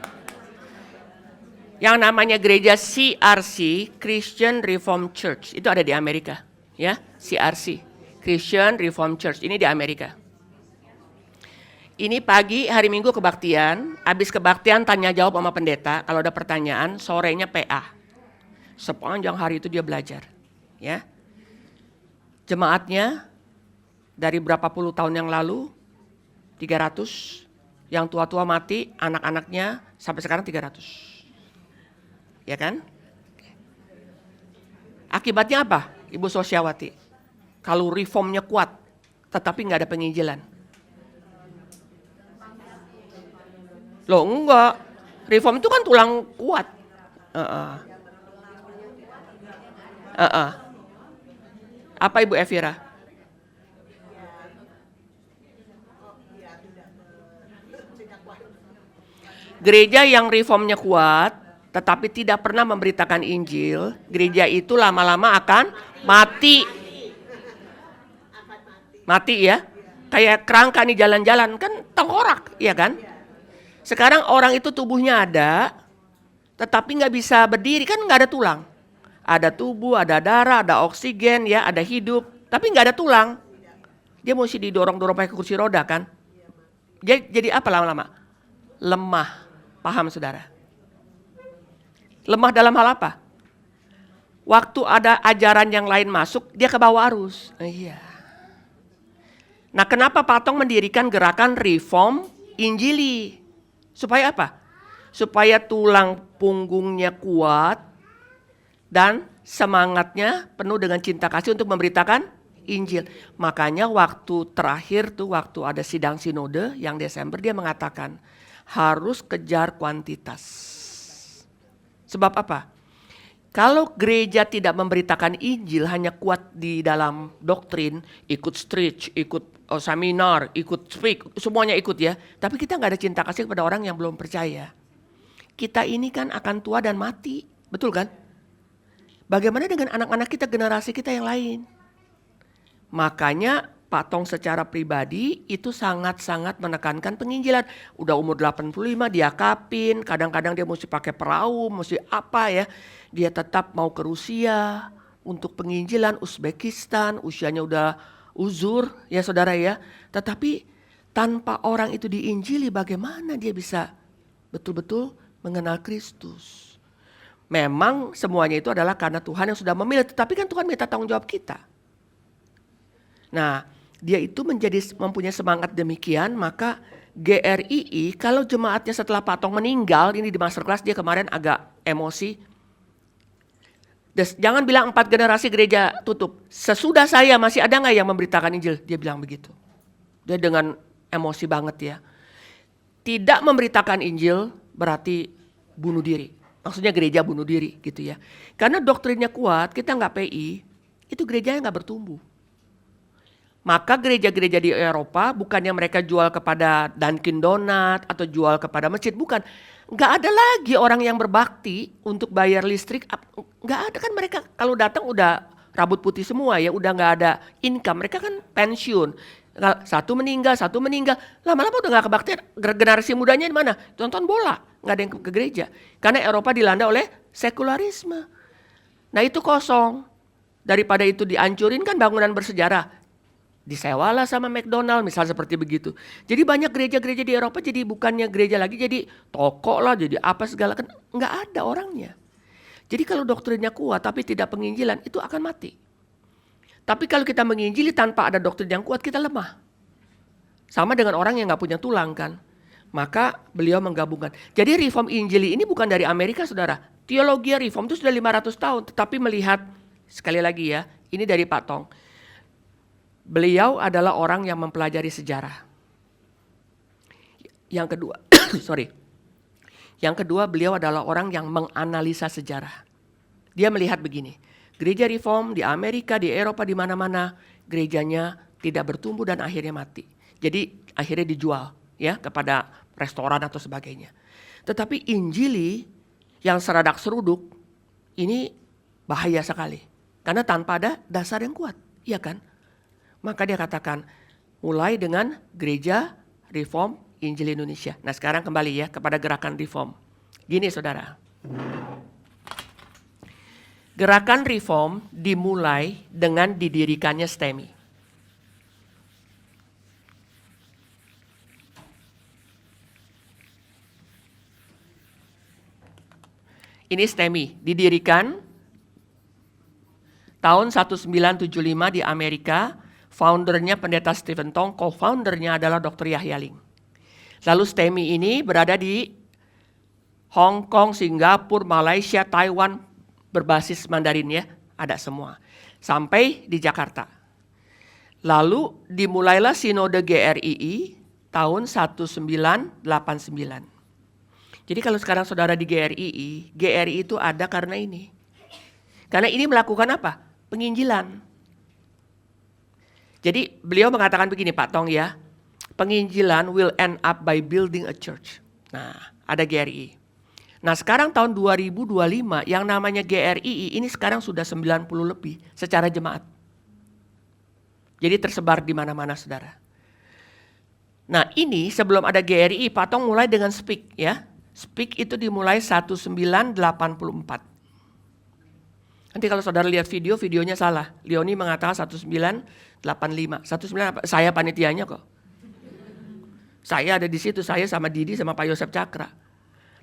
Speaker 1: Yang namanya gereja CRC, Christian Reformed Church, itu ada di Amerika, ya, CRC, Christian Reformed Church, ini di Amerika. Ini pagi hari Minggu kebaktian, habis kebaktian tanya jawab sama pendeta, kalau ada pertanyaan, sorenya PA. Sepanjang hari itu dia belajar, ya. Jemaatnya dari berapa puluh tahun yang lalu, 300, yang tua-tua mati, anak-anaknya sampai sekarang 300. Ya kan? Akibatnya apa, Ibu Sosiawati? Kalau reformnya kuat, tetapi nggak ada penginjilan. Loh enggak, reform itu kan tulang kuat. Apa Ibu Evira? Gereja yang reformnya kuat, tetapi tidak pernah memberitakan Injil, gereja itu lama-lama akan mati. Mati ya. Kayak kerangka nih jalan-jalan kan tengkorak, ya kan? Sekarang orang itu tubuhnya ada, tetapi nggak bisa berdiri, kan nggak ada tulang. Ada tubuh, ada darah, ada oksigen, ya, ada hidup, tapi nggak ada tulang. Dia mesti didorong-dorong pakai kursi roda kan? Jadi apa lama-lama? Lemah, paham saudara? Lemah dalam hal apa? Waktu ada ajaran yang lain masuk, dia ke bawah arus. Iya. Nah, kenapa Pak Tong mendirikan gerakan reform Injili? Supaya apa? Supaya tulang punggungnya kuat dan semangatnya penuh dengan cinta kasih untuk memberitakan Injil. Makanya waktu terakhir tuh, waktu ada sidang sinode yang Desember, dia mengatakan harus kejar kuantitas. Sebab apa? Kalau gereja tidak memberitakan Injil, hanya kuat di dalam doktrin, ikut stretch, ikut seminar, ikut speak, semuanya ikut ya. Tapi kita nggak ada cinta kasih kepada orang yang belum percaya. Kita ini kan akan tua dan mati, betul kan? Bagaimana dengan anak-anak kita, generasi kita yang lain? Makanya Pak Tong secara pribadi itu sangat-sangat menekankan penginjilan. Udah umur 85 dia kapin, kadang-kadang dia mesti pakai perahu, mesti apa ya. Dia tetap mau ke Rusia untuk penginjilan, Uzbekistan, usianya udah uzur ya saudara ya. Tetapi tanpa orang itu diinjili bagaimana dia bisa betul-betul mengenal Kristus. Memang semuanya itu adalah karena Tuhan yang sudah memilih, tetapi kan Tuhan minta tanggung jawab kita. Nah, dia itu mempunyai semangat demikian, maka GRII kalau jemaatnya setelah Pak Tong meninggal, ini di masterclass dia kemarin agak emosi. Jangan bilang 4 generasi gereja tutup. Sesudah saya masih ada nggak yang memberitakan Injil? Dia bilang begitu. Dia dengan emosi banget ya. Tidak memberitakan Injil berarti bunuh diri. Maksudnya gereja bunuh diri gitu ya. Karena doktrinnya kuat, kita nggak PI, itu gerejanya nggak bertumbuh. Maka gereja-gereja di Eropa bukannya mereka jual kepada Dunkin Donat atau jual kepada masjid, bukan. Nggak ada lagi orang yang berbakti untuk bayar listrik. Nggak ada kan, mereka kalau datang udah rambut putih semua ya, udah nggak ada income. Mereka kan pensiun. Satu meninggal. Lama-lama udah nggak kebaktian. Generasi mudanya di mana? Tonton bola. Nggak ada yang ke gereja. Karena Eropa dilanda oleh sekularisme. Nah itu kosong. Daripada itu dihancurin kan bangunan bersejarah. Disewalah sama McDonald misal seperti begitu. Jadi banyak gereja-gereja di Eropa jadi bukannya gereja lagi, jadi toko lah, jadi apa segala, kan nggak ada orangnya. Jadi kalau doktrinnya kuat tapi tidak penginjilan, itu akan mati. Tapi kalau kita menginjili tanpa ada doktrin yang kuat, kita lemah. Sama dengan orang yang nggak punya tulang kan. Maka beliau menggabungkan. Jadi reform Injili ini bukan dari Amerika saudara. Teologi reform itu sudah 500 tahun. Tetapi melihat, sekali lagi ya, ini dari Pak Tong. Beliau adalah orang yang mempelajari sejarah. Yang kedua, Yang kedua, beliau adalah orang yang menganalisa sejarah. Dia melihat begini, gereja reform di Amerika, di Eropa, di mana-mana, gerejanya tidak bertumbuh dan akhirnya mati. Jadi akhirnya dijual ya kepada restoran atau sebagainya. Tetapi Injili yang seradak seruduk ini bahaya sekali. Karena tanpa ada dasar yang kuat, iya kan? Maka dia katakan, mulai dengan gereja reform Injil Indonesia. Nah sekarang kembali ya kepada gerakan reform. Gini saudara. Gerakan reform dimulai dengan didirikannya STEMI. Ini STEMI, didirikan tahun 1975 di Amerika. Foundernya pendeta Stephen Tong, co-foundernya adalah Dr. Yahya Ling. Lalu STEMI ini berada di Hong Kong, Singapura, Malaysia, Taiwan, berbasis Mandarin ya, ada semua. Sampai di Jakarta. Lalu dimulailah Sinode GRII tahun 1989. Jadi kalau sekarang saudara di GRII itu ada karena ini. Karena ini melakukan apa? Penginjilan. Jadi beliau mengatakan begini Pak Tong ya, penginjilan will end up by building a church. Nah ada GRII. Nah sekarang tahun 2025 yang namanya GRII ini sekarang sudah 90 lebih secara jemaat. Jadi tersebar di mana-mana saudara. Nah ini sebelum ada GRII Pak Tong mulai dengan Speak ya. Speak itu dimulai 1984. Nanti kalau saudara lihat videonya salah. Leoni mengatakan 1985. Saya panitianya kok. Saya ada di situ, saya sama Didi sama Pak Yosef Cakra.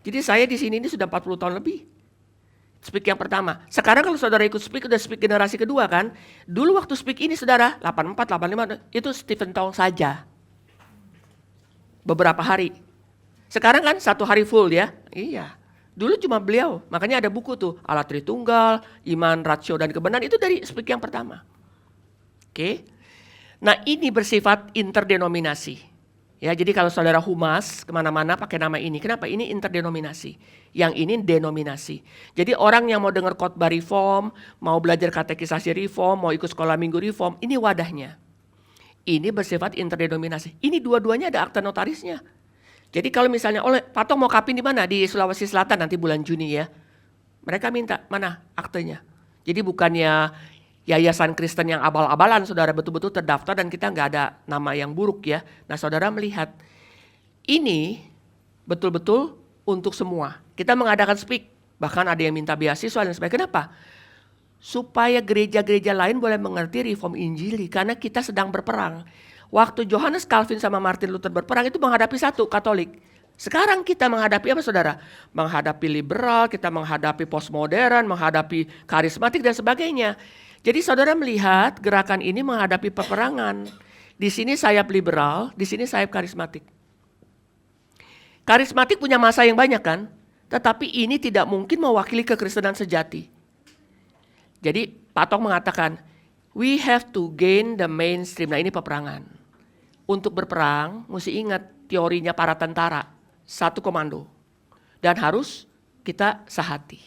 Speaker 1: Jadi saya di sini ini sudah 40 tahun lebih. Speak yang pertama. Sekarang kalau saudara ikut Speak, udah Speak generasi kedua kan. Dulu waktu Speak ini saudara, 84, 85, itu Stephen Tong saja. Beberapa hari. Sekarang kan 1 hari full ya. Iya. Dulu cuma beliau, makanya ada buku tuh, Allah Tritunggal, Iman, Ratio, dan Kebenaran, itu dari Speak yang pertama. Oke. Nah ini bersifat interdenominasi. Ya, jadi kalau saudara humas kemana-mana pakai nama ini. Kenapa? Ini interdenominasi. Yang ini denominasi. Jadi orang yang mau dengar khotbah reform, mau belajar katekisasi reform, mau ikut sekolah minggu reform, ini wadahnya. Ini bersifat interdenominasi. Ini dua-duanya ada akta notarisnya. Jadi kalau misalnya, oleh Patong mau kapin di mana? Di Sulawesi Selatan nanti bulan Juni ya. Mereka minta mana aktenya. Jadi bukannya yayasan Kristen yang abal-abalan, saudara betul-betul terdaftar dan kita nggak ada nama yang buruk ya. Nah saudara melihat ini betul-betul untuk semua. Kita mengadakan speak, bahkan ada yang minta beasiswa dan sebagainya. Kenapa? Supaya gereja-gereja lain boleh mengerti reform Injili karena kita sedang berperang. Waktu Johannes Calvin sama Martin Luther berperang itu menghadapi satu Katolik. Sekarang kita menghadapi apa saudara? Menghadapi liberal, kita menghadapi postmodern, menghadapi karismatik dan sebagainya. Jadi saudara melihat gerakan ini menghadapi peperangan. Di sini sayap liberal, di sini sayap karismatik. Karismatik punya masa yang banyak kan? Tetapi ini tidak mungkin mewakili kekristenan sejati. Jadi Patong mengatakan, we have to gain the mainstream. Nah ini peperangan. Untuk berperang, mesti ingat teorinya para tentara. Satu komando. Dan harus kita sehati.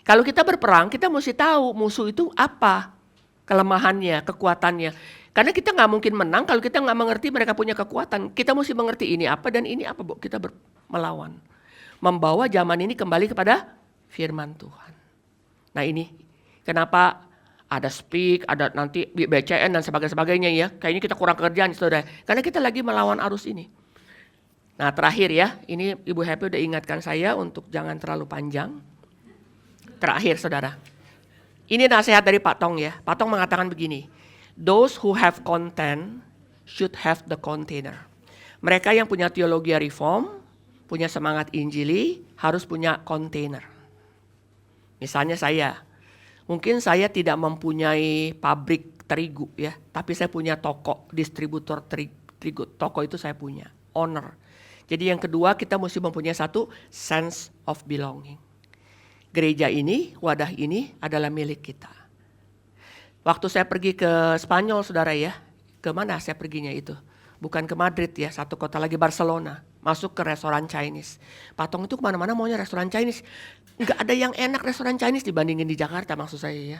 Speaker 1: Kalau kita berperang, kita mesti tahu musuh itu apa kelemahannya, kekuatannya. Karena kita nggak mungkin menang kalau kita nggak mengerti mereka punya kekuatan. Kita mesti mengerti ini apa dan ini apa, kita melawan. Membawa zaman ini kembali kepada firman Tuhan. Nah ini kenapa ada speak, ada nanti BCN dan sebagainya ya. Kayaknya kita kurang kerjaan saudara. Karena kita lagi melawan arus ini. Nah terakhir ya, ini Ibu Happy udah ingatkan saya untuk jangan terlalu panjang. Terakhir saudara, ini nasihat dari Pak Tong ya. Pak Tong mengatakan begini, those who have content should have the container. Mereka yang punya teologi reform, punya semangat Injili, harus punya container. Misalnya saya, mungkin saya tidak mempunyai pabrik terigu ya, tapi saya punya toko, distributor terigu. Toko itu saya punya, owner. Jadi yang kedua kita mesti mempunyai satu sense of belonging. Gereja ini, wadah ini adalah milik kita. Waktu saya pergi ke Spanyol saudara ya, ke mana saya perginya itu? Bukan ke Madrid ya, satu kota lagi Barcelona. Masuk ke restoran Chinese. Patong itu kemana-mana maunya restoran Chinese. Nggak ada yang enak restoran Chinese dibandingin di Jakarta maksud saya ya.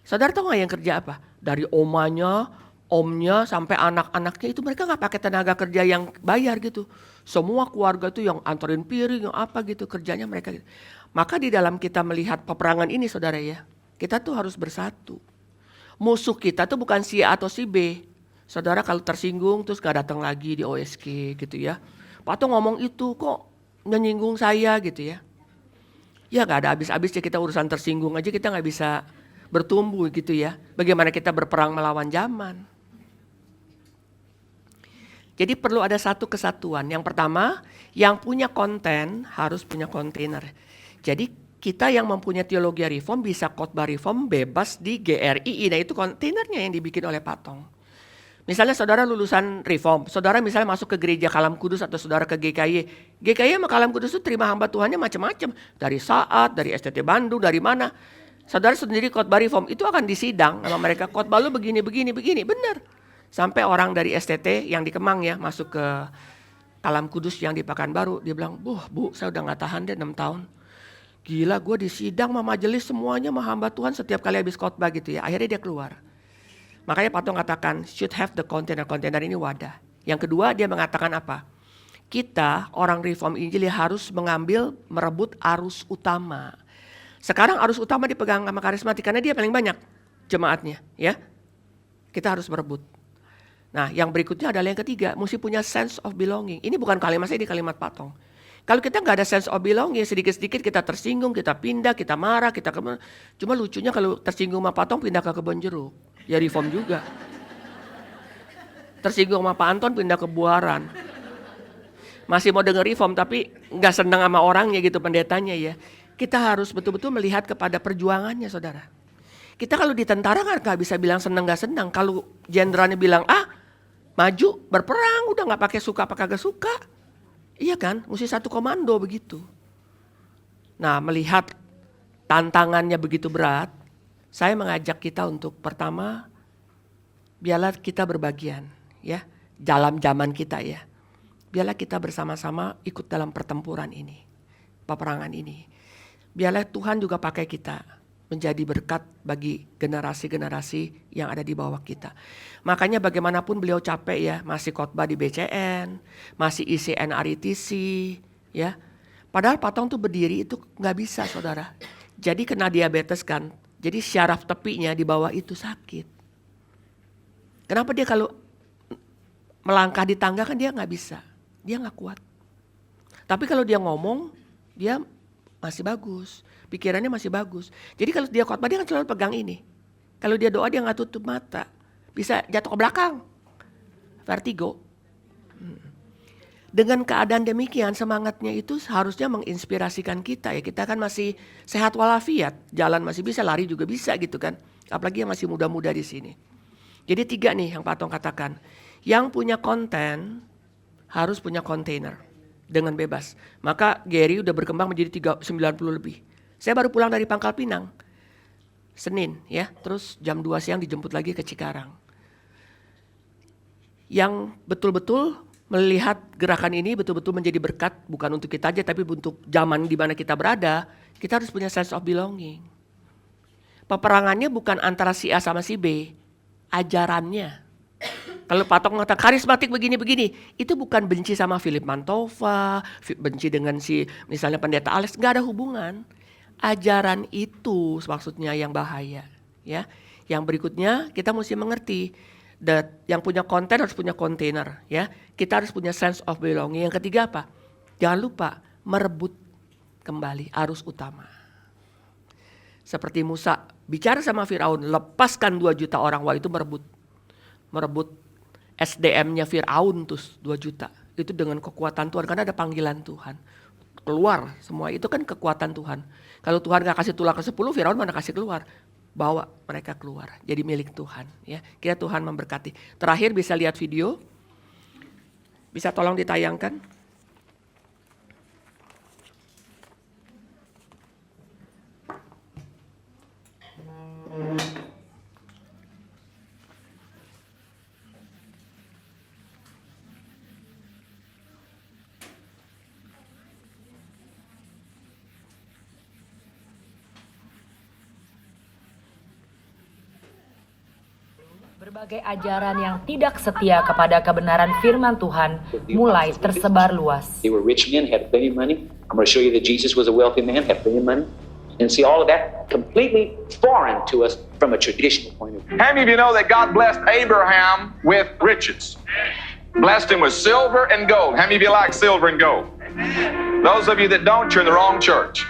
Speaker 1: Saudara tahu nggak yang kerja apa? Dari omanya, omnya sampai anak-anaknya itu mereka nggak pakai tenaga kerja yang bayar gitu. Semua keluarga itu yang anterin piring, yang apa gitu kerjanya mereka gitu. Maka di dalam kita melihat peperangan ini saudara ya, kita tuh harus bersatu. Musuh kita tuh bukan si A atau si B. Saudara kalau tersinggung terus gak datang lagi di OSK gitu ya. Pak tuh ngomong itu kok menyinggung saya gitu ya. Ya gak ada habis-habisnya kita urusan tersinggung aja kita gak bisa bertumbuh gitu ya. Bagaimana kita berperang melawan zaman. Jadi perlu ada satu kesatuan. Yang pertama, yang punya konten harus punya kontainer. Jadi kita yang mempunyai teologi reform bisa khotbah reform bebas di GRII. Nah itu kontainernya yang dibikin oleh Patong. Misalnya saudara lulusan reform, saudara misalnya masuk ke gereja Kalam Kudus atau saudara ke GKY. GKY sama Kalam Kudus itu terima hamba Tuhannya macam-macam. Dari Saat, dari STT Bandung, dari mana. Saudara sendiri khotbah reform itu akan disidang sama mereka. Khotbah lu begini, benar. Sampai orang dari STT yang di Kemang ya masuk ke Kalam Kudus yang di Pekanbaru. Dia bilang, bu saya udah gak tahan deh 6 tahun. Gila gue disidang sama majelis semuanya sama hamba Tuhan setiap kali habis khotbah gitu ya. Akhirnya dia keluar. Makanya Patong katakan should have the container. Container ini wadah. Yang kedua dia mengatakan apa? Kita orang reform Injili harus merebut arus utama. Sekarang arus utama dipegang sama karismatik karena dia paling banyak jemaatnya ya. Kita harus merebut. Nah yang berikutnya adalah yang ketiga, mesti punya sense of belonging. Ini bukan kalimat saya, ini kalimat Patong. Kalau kita nggak ada sense of belonging, sedikit-sedikit kita tersinggung, kita pindah, kita marah, cuma lucunya kalau tersinggung sama Patong pindah ke Kebon Jeruk, ya reform juga. Tersinggung sama Pak Anton pindah ke Buaran. Masih mau denger reform tapi nggak senang sama orangnya gitu pendetanya ya. Kita harus betul-betul melihat kepada perjuangannya saudara. Kita kalau di tentara kan nggak bisa bilang senang nggak senang. Kalau jenderalnya bilang maju berperang udah nggak pakai suka apa kagak suka. Iya kan, mesti satu komando begitu. Nah melihat tantangannya begitu berat, saya mengajak kita untuk pertama biarlah kita berbagian ya. dalam zaman kita ya. Biarlah kita bersama-sama ikut dalam pertempuran ini, peperangan ini. Biarlah Tuhan juga pakai kita menjadi berkat bagi generasi-generasi yang ada di bawah kita. Makanya bagaimanapun beliau capek ya, masih khotbah di BCN, masih isi NRITC ya. Padahal Pak Tong tuh berdiri itu nggak bisa saudara. Jadi kena diabetes kan, jadi syaraf tepinya di bawah itu sakit. Kenapa dia kalau melangkah di tangga kan dia nggak bisa, dia nggak kuat. Tapi kalau dia ngomong, dia masih bagus, pikirannya masih bagus. Jadi kalau dia khotbah dia kan selalu pegang ini. Kalau dia doa dia nggak tutup mata, bisa jatuh ke belakang, vertigo. Dengan keadaan demikian semangatnya itu seharusnya menginspirasikan kita ya. Kita kan masih sehat walafiat, jalan masih bisa, lari juga bisa gitu kan. Apalagi yang masih muda-muda di sini. Jadi 3 nih yang Pak Tong katakan. Yang punya konten harus punya kontainer dengan bebas. Maka Gary udah berkembang menjadi 90 lebih. Saya baru pulang dari Pangkal Pinang. Senin ya, terus jam 2 siang dijemput lagi ke Cikarang. Yang betul-betul melihat gerakan ini betul-betul menjadi berkat bukan untuk kita aja tapi untuk zaman di mana kita berada, kita harus punya sense of belonging. Peperangannya bukan antara si A sama si B, ajarannya. Kalau Pak Tong mengatakan karismatik begini-begini, itu bukan benci sama Philip Mantova, benci dengan si misalnya Pendeta Alex, nggak ada hubungan. Ajaran itu maksudnya yang bahaya, ya. Yang berikutnya kita mesti mengerti, yang punya konten harus punya kontainer, ya. Kita harus punya sense of belonging. Yang ketiga apa? Jangan lupa merebut kembali arus utama. Seperti Musa bicara sama Firaun, lepaskan 2 juta orang, wah itu merebut SDM-nya Firaun tuh 2 juta. Itu dengan kekuatan Tuhan karena ada panggilan Tuhan. Keluar semua itu kan kekuatan Tuhan. Kalau Tuhan gak kasih tulah ke-10, Firaun mana kasih keluar. Bawa mereka keluar jadi milik Tuhan ya. Kira Tuhan memberkati. Terakhir bisa lihat video. Bisa tolong ditayangkan.
Speaker 3: Berbagai ajaran yang tidak setia kepada kebenaran firman Tuhan mulai tersebar luas.
Speaker 4: They were rich men, had plenty of money. I'm going to show you that Jesus was a wealthy man, had plenty of money. And see, all of that completely foreign to us from a traditional point of view.
Speaker 5: How many of you know that God blessed Abraham with riches? Blessed him with silver and gold. How many of you like silver and gold? Those of you that don't, you're in the wrong church.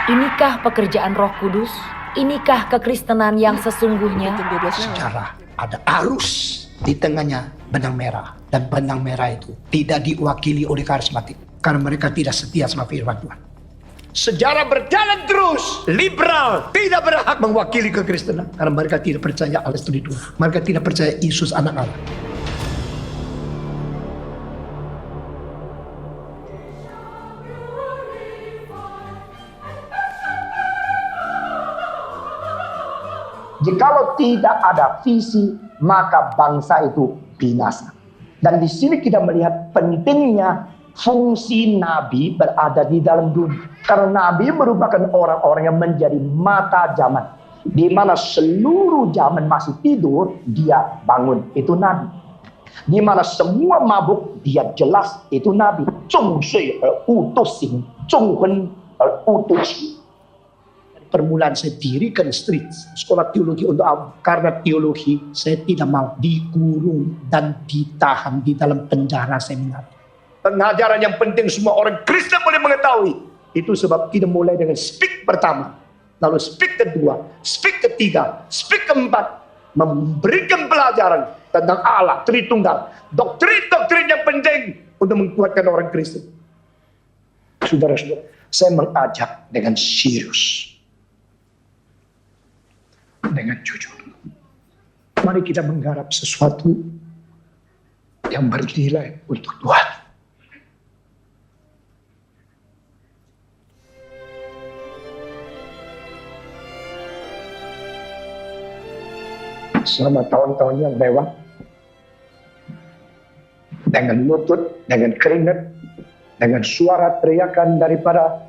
Speaker 3: Inikah pekerjaan Roh Kudus? Inikah kekristenan yang sesungguhnya?
Speaker 6: Sejarah ada arus di tengahnya benang merah, dan benang merah itu tidak diwakili oleh karismatik karena mereka tidak setia sama firman Tuhan. Sejarah berjalan terus, liberal tidak berhak mewakili kekristenan karena mereka tidak percaya Allah itu Tuhan. Mereka tidak percaya Yesus anak Allah.
Speaker 7: Jikalau tidak ada visi, maka bangsa itu binasa. Dan di sini kita melihat pentingnya fungsi nabi berada di dalam dunia. Karena nabi merupakan orang-orang yang menjadi mata zaman. Di mana seluruh zaman masih tidur, dia bangun. Itu nabi. Di mana semua mabuk, dia jelas. Itu nabi. Zhong shui utus sing, zhong hun utus.
Speaker 6: Permulaan saya dirikan street sekolah teologi untuk awam karena teologi saya tidak mau dikurung dan ditahan di dalam penjara seminar. Pengajaran yang penting semua orang Kristen boleh mengetahui. Itu sebab kita mulai dengan speak pertama, lalu speak kedua, speak ketiga, speak keempat, memberikan pelajaran tentang Allah Tritunggal, doktrin-doktrin yang penting untuk menguatkan orang Kristen. Saudara-saudara, saya mengajak dengan serius, dengan jujur. Mari kita menggarap sesuatu yang bernilai untuk Tuhan. Selama tahun-tahun yang lewat, dengan lutut, dengan keringat, dengan suara teriakan daripada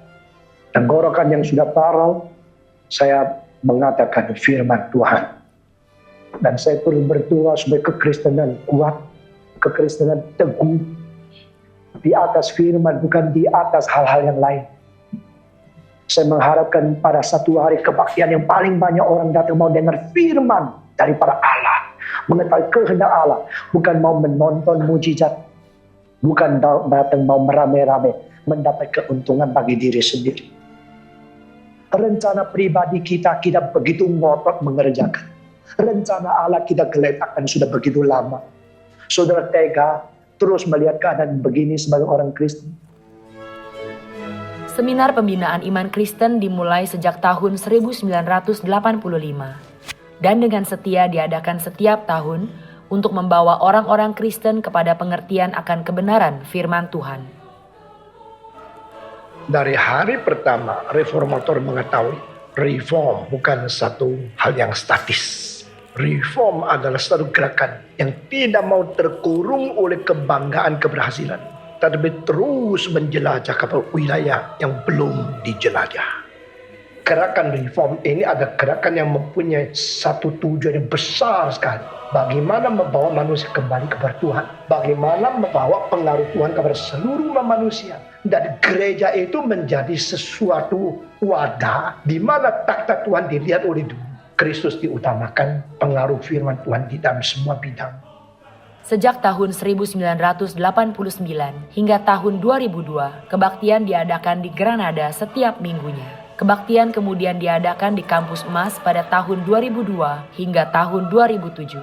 Speaker 6: tenggorokan yang sudah parau, saya mengatakan firman Tuhan. Dan saya terus berdoa supaya kekristenan kuat, kekristenan teguh di atas firman, bukan di atas hal-hal yang lain. Saya mengharapkan pada satu hari kebaktian yang paling banyak orang datang mau dengar firman daripada Allah, mengetahui kehendak Allah, bukan mau menonton mujizat, bukan datang mau merame-rame mendapat keuntungan bagi diri sendiri. Rencana pribadi kita begitu ngotot mengerjakan. Rencana Allah kita geletakkan sudah begitu lama. Saudara tega terus melihat keadaan begini sebagai orang Kristen.
Speaker 3: Seminar pembinaan iman Kristen dimulai sejak tahun 1985 dan dengan setia diadakan setiap tahun untuk membawa orang-orang Kristen kepada pengertian akan kebenaran firman Tuhan.
Speaker 6: Dari hari pertama, reformator mengetahui reform bukan satu hal yang statis. Reform adalah satu gerakan yang tidak mau terkurung oleh kebanggaan keberhasilan, tapi terus menjelajah ke wilayah yang belum dijelajah. Gerakan reform ini adalah gerakan yang mempunyai satu tujuan yang besar sekali. Bagaimana membawa manusia kembali kepada Tuhan. Bagaimana membawa pengaruh Tuhan kepada seluruh manusia. Dan gereja itu menjadi sesuatu wadah di mana takhta Tuhan dilihat oleh dunia. Kristus diutamakan, pengaruh firman Tuhan di dalam semua bidang.
Speaker 3: Sejak tahun 1989 hingga tahun 2002, kebaktian diadakan di Granada setiap minggunya. Kebaktian kemudian diadakan di Kampus Emas pada tahun 2002 hingga tahun 2007.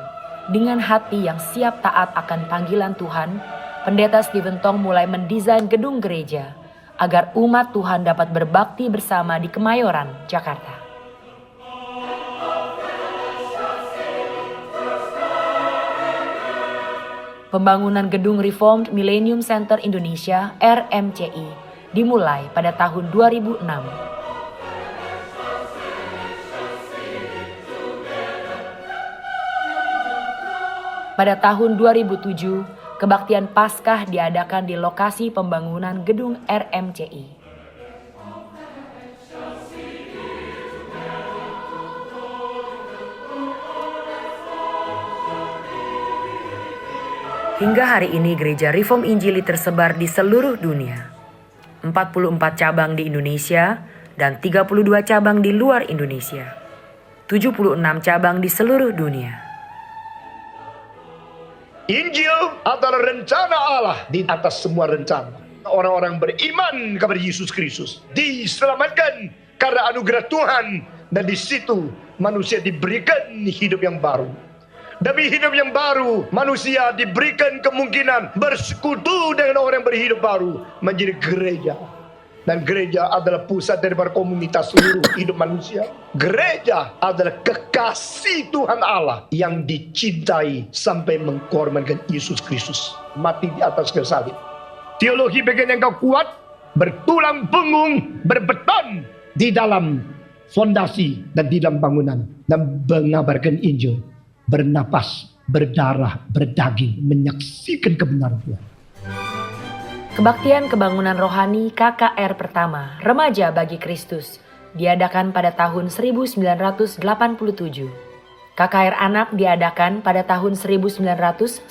Speaker 3: Dengan hati yang siap taat akan panggilan Tuhan, Pendeta Stephen Tong mulai mendesain gedung gereja agar umat Tuhan dapat berbakti bersama di Kemayoran, Jakarta. Pembangunan gedung Reformed Millennium Center Indonesia (RMCI) dimulai pada tahun 2006. Pada tahun 2007, kebaktian Paskah diadakan di lokasi pembangunan gedung RMCI. Hingga hari ini gereja Reform Injili tersebar di seluruh dunia. 44 cabang di Indonesia dan 32 cabang di luar Indonesia. 76 cabang di seluruh dunia.
Speaker 6: Injil adalah rencana Allah di atas semua rencana. Orang-orang beriman kepada Yesus Kristus diselamatkan karena anugerah Tuhan, dan di situ manusia diberikan hidup yang baru. Demi hidup yang baru, manusia diberikan kemungkinan bersekutu dengan orang yang berhidup baru menjadi gereja. Dan gereja adalah pusat daripada komunitas seluruh hidup manusia. Gereja adalah kekasih Tuhan Allah yang dicintai sampai mengorbankan Yesus Kristus mati di atas kayu salib. Teologi bagian yang kuat, bertulang punggung, berbeton di dalam fondasi dan di dalam bangunan, dan mengabarkan Injil, bernapas, berdarah, berdaging, menyaksikan kebenaran Tuhan.
Speaker 3: Kebaktian Kebangunan Rohani KKR pertama, Remaja bagi Kristus, diadakan pada tahun 1987. KKR Anak diadakan pada tahun 1991.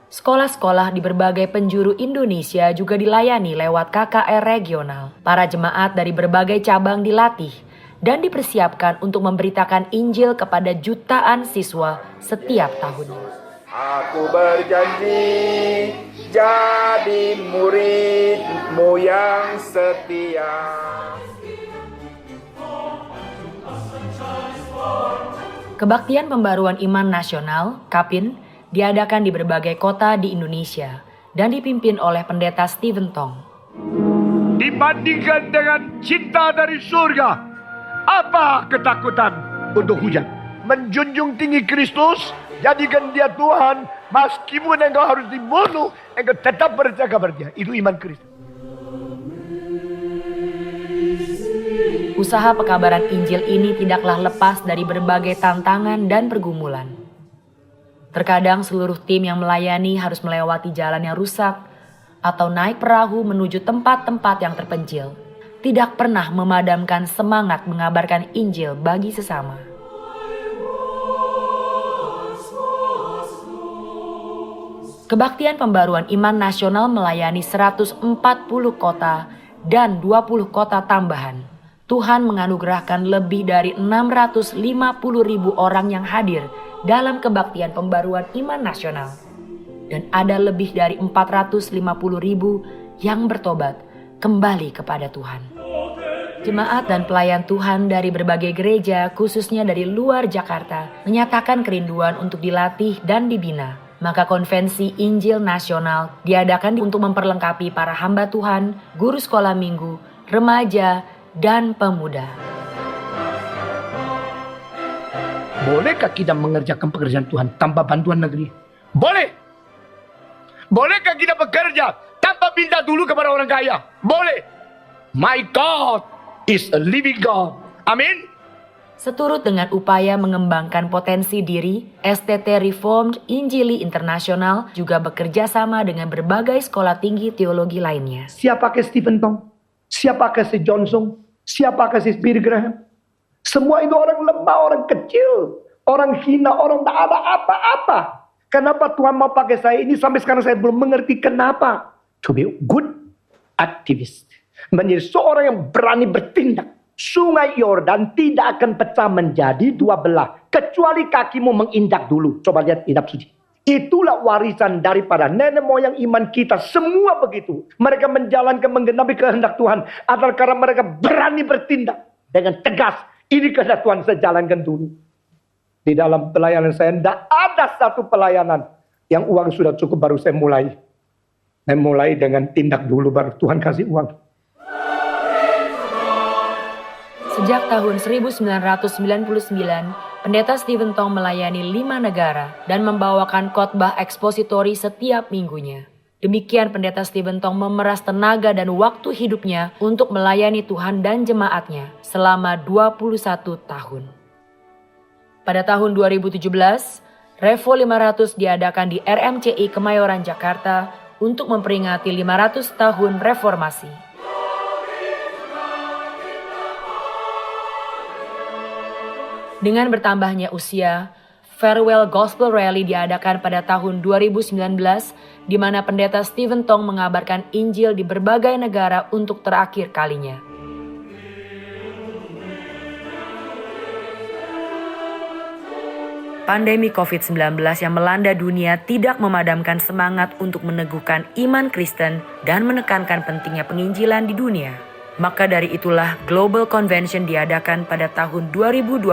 Speaker 3: Sekolah-sekolah di berbagai penjuru Indonesia juga dilayani lewat KKR regional. Para jemaat dari berbagai cabang dilatih dan dipersiapkan untuk memberitakan Injil kepada jutaan siswa setiap tahunnya.
Speaker 8: Aku berjanji jadi muridmu yang setia.
Speaker 3: Kebaktian Pembaruan Iman Nasional, KAPIN, diadakan di berbagai kota di Indonesia dan dipimpin oleh Pendeta Stephen Tong.
Speaker 6: Dibandingkan dengan cinta dari surga, apa ketakutan untuk hujan? Menjunjung tinggi Kristus, jadikan dia Tuhan, meskipun engkau harus dibunuh, engkau tetap berjaga kepada dia. Itu iman Kristus.
Speaker 3: Usaha pekabaran Injil ini tidaklah lepas dari berbagai tantangan dan pergumulan. Terkadang seluruh tim yang melayani harus melewati jalan yang rusak atau naik perahu menuju tempat-tempat yang terpencil. Tidak pernah memadamkan semangat mengabarkan Injil bagi sesama. Kebaktian Pembaruan Iman Nasional melayani 140 kota dan 20 kota tambahan. Tuhan menganugerahkan lebih dari 650.000 orang yang hadir dalam kebaktian Pembaruan Iman Nasional. Dan ada lebih dari 450.000 yang bertobat kembali kepada Tuhan. Jemaat dan pelayan Tuhan dari berbagai gereja, khususnya dari luar Jakarta, menyatakan kerinduan untuk dilatih dan dibina. Maka Konvensi Injil Nasional diadakan untuk memperlengkapi para hamba Tuhan, guru sekolah minggu, remaja, dan pemuda.
Speaker 6: Bolehkah kita mengerjakan pekerjaan Tuhan tanpa bantuan negeri? Boleh. Bolehkah kita bekerja tanpa minta dulu kepada orang kaya? Boleh. My God is a living God. Amin.
Speaker 3: Seturut dengan upaya mengembangkan potensi diri, STT Reformed Injili Internasional juga bekerja sama dengan berbagai sekolah tinggi teologi lainnya.
Speaker 6: Siapakah Stephen Tong? Siapakah si Johnson? Siapakah si Billy Graham? Semua itu orang lemah, orang kecil, orang hina, orang tak ada apa-apa. Kenapa Tuhan mau pakai saya ini? Sampai sekarang saya belum mengerti kenapa. To be good activist. Menjadi seorang yang berani bertindak. Sungai Yordan tidak akan pecah menjadi dua belah. Kecuali kakimu menginjak dulu. Coba lihat kitab suci. Itulah warisan daripada nenek moyang iman kita. Semua begitu. Mereka menjalankan, menggenapi kehendak Tuhan. Adalah karena mereka berani bertindak. Dengan tegas. Ini kehendak Tuhan, saya jalankan dulu. Di dalam pelayanan saya, tidak ada satu pelayanan yang uang sudah cukup baru saya mulai. Saya mulai dengan tindak dulu, baru Tuhan kasih uang.
Speaker 3: Sejak tahun 1999, Pendeta Stephen Tong melayani 5 negara dan membawakan khotbah ekspositori setiap minggunya. Demikian Pendeta Stephen Tong memeras tenaga dan waktu hidupnya untuk melayani Tuhan dan jemaatnya selama 21 tahun. Pada tahun 2017, Revo 500 diadakan di RMCI Kemayoran, Jakarta untuk memperingati 500 tahun reformasi. Dengan bertambahnya usia, Farewell Gospel Rally diadakan pada tahun 2019, di mana Pendeta Stephen Tong mengabarkan Injil di berbagai negara untuk terakhir kalinya. Pandemi COVID-19 yang melanda dunia tidak memadamkan semangat untuk meneguhkan iman Kristen dan menekankan pentingnya penginjilan di dunia. Maka dari itulah Global Convention diadakan pada tahun 2020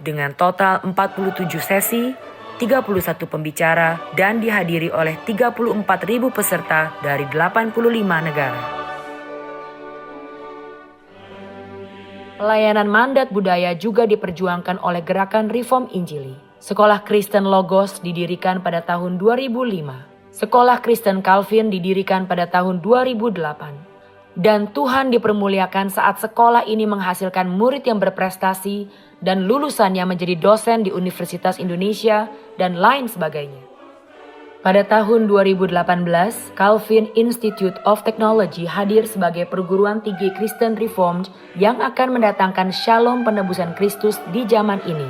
Speaker 3: dengan total 47 sesi, 31 pembicara, dan dihadiri oleh 34.000 peserta dari 85 negara. Pelayanan mandat budaya juga diperjuangkan oleh Gerakan Reform Injili. Sekolah Kristen Logos didirikan pada tahun 2005. Sekolah Kristen Calvin didirikan pada tahun 2008. Dan Tuhan dipermuliakan saat sekolah ini menghasilkan murid yang berprestasi dan lulusannya menjadi dosen di Universitas Indonesia dan lain sebagainya. Pada tahun 2018, Calvin Institute of Technology hadir sebagai perguruan tinggi Kristen Reformed yang akan mendatangkan shalom penebusan Kristus di zaman ini.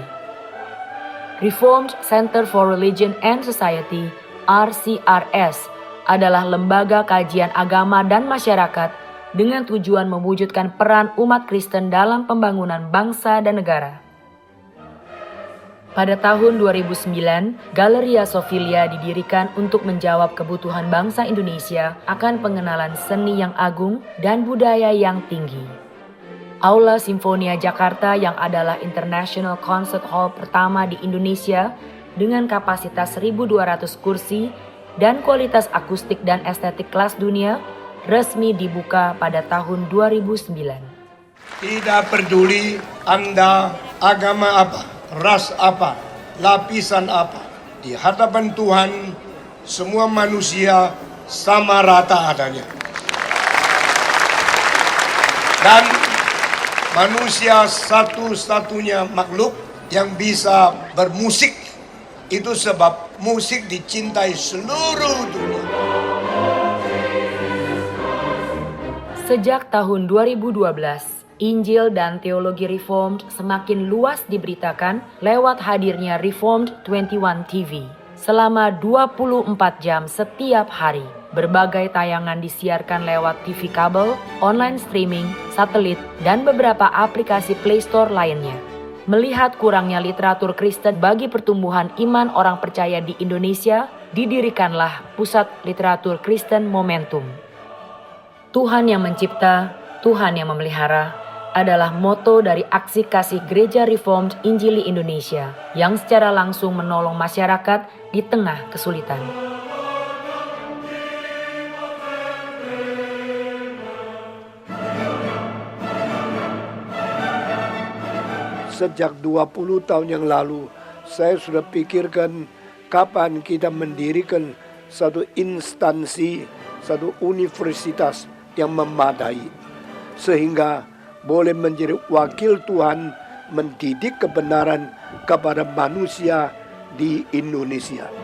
Speaker 3: Reformed Center for Religion and Society, RCRS, adalah lembaga kajian agama dan masyarakat dengan tujuan mewujudkan peran umat Kristen dalam pembangunan bangsa dan negara. Pada tahun 2009, Galeria Sofilia didirikan untuk menjawab kebutuhan bangsa Indonesia akan pengenalan seni yang agung dan budaya yang tinggi. Aula Simfonia Jakarta yang adalah International Concert Hall pertama di Indonesia dengan kapasitas 1.200 kursi dan kualitas akustik dan estetik kelas dunia resmi dibuka pada tahun 2009.
Speaker 9: Tidak peduli Anda agama apa, ras apa, lapisan apa. Di hadapan Tuhan, semua manusia sama rata adanya. Dan manusia satu-satunya makhluk yang bisa bermusik Itu sebab musik dicintai seluruh dunia.
Speaker 3: Sejak tahun 2012, Injil dan teologi Reformed semakin luas diberitakan lewat hadirnya Reformed 21 TV. Selama 24 jam setiap hari, berbagai tayangan disiarkan lewat TV kabel, online streaming, satelit, dan beberapa aplikasi Play Store lainnya. Melihat kurangnya literatur Kristen bagi pertumbuhan iman orang percaya di Indonesia, didirikanlah Pusat Literatur Kristen Momentum. Tuhan yang mencipta, Tuhan yang memelihara, adalah moto dari aksi kasih Gereja Reformed Injili Indonesia yang secara langsung menolong masyarakat di tengah kesulitan.
Speaker 9: Sejak 20 tahun yang lalu, saya sudah pikirkan kapan kita mendirikan satu instansi, satu universitas yang memadai, sehingga boleh menjadi wakil Tuhan mendidik kebenaran kepada manusia di Indonesia.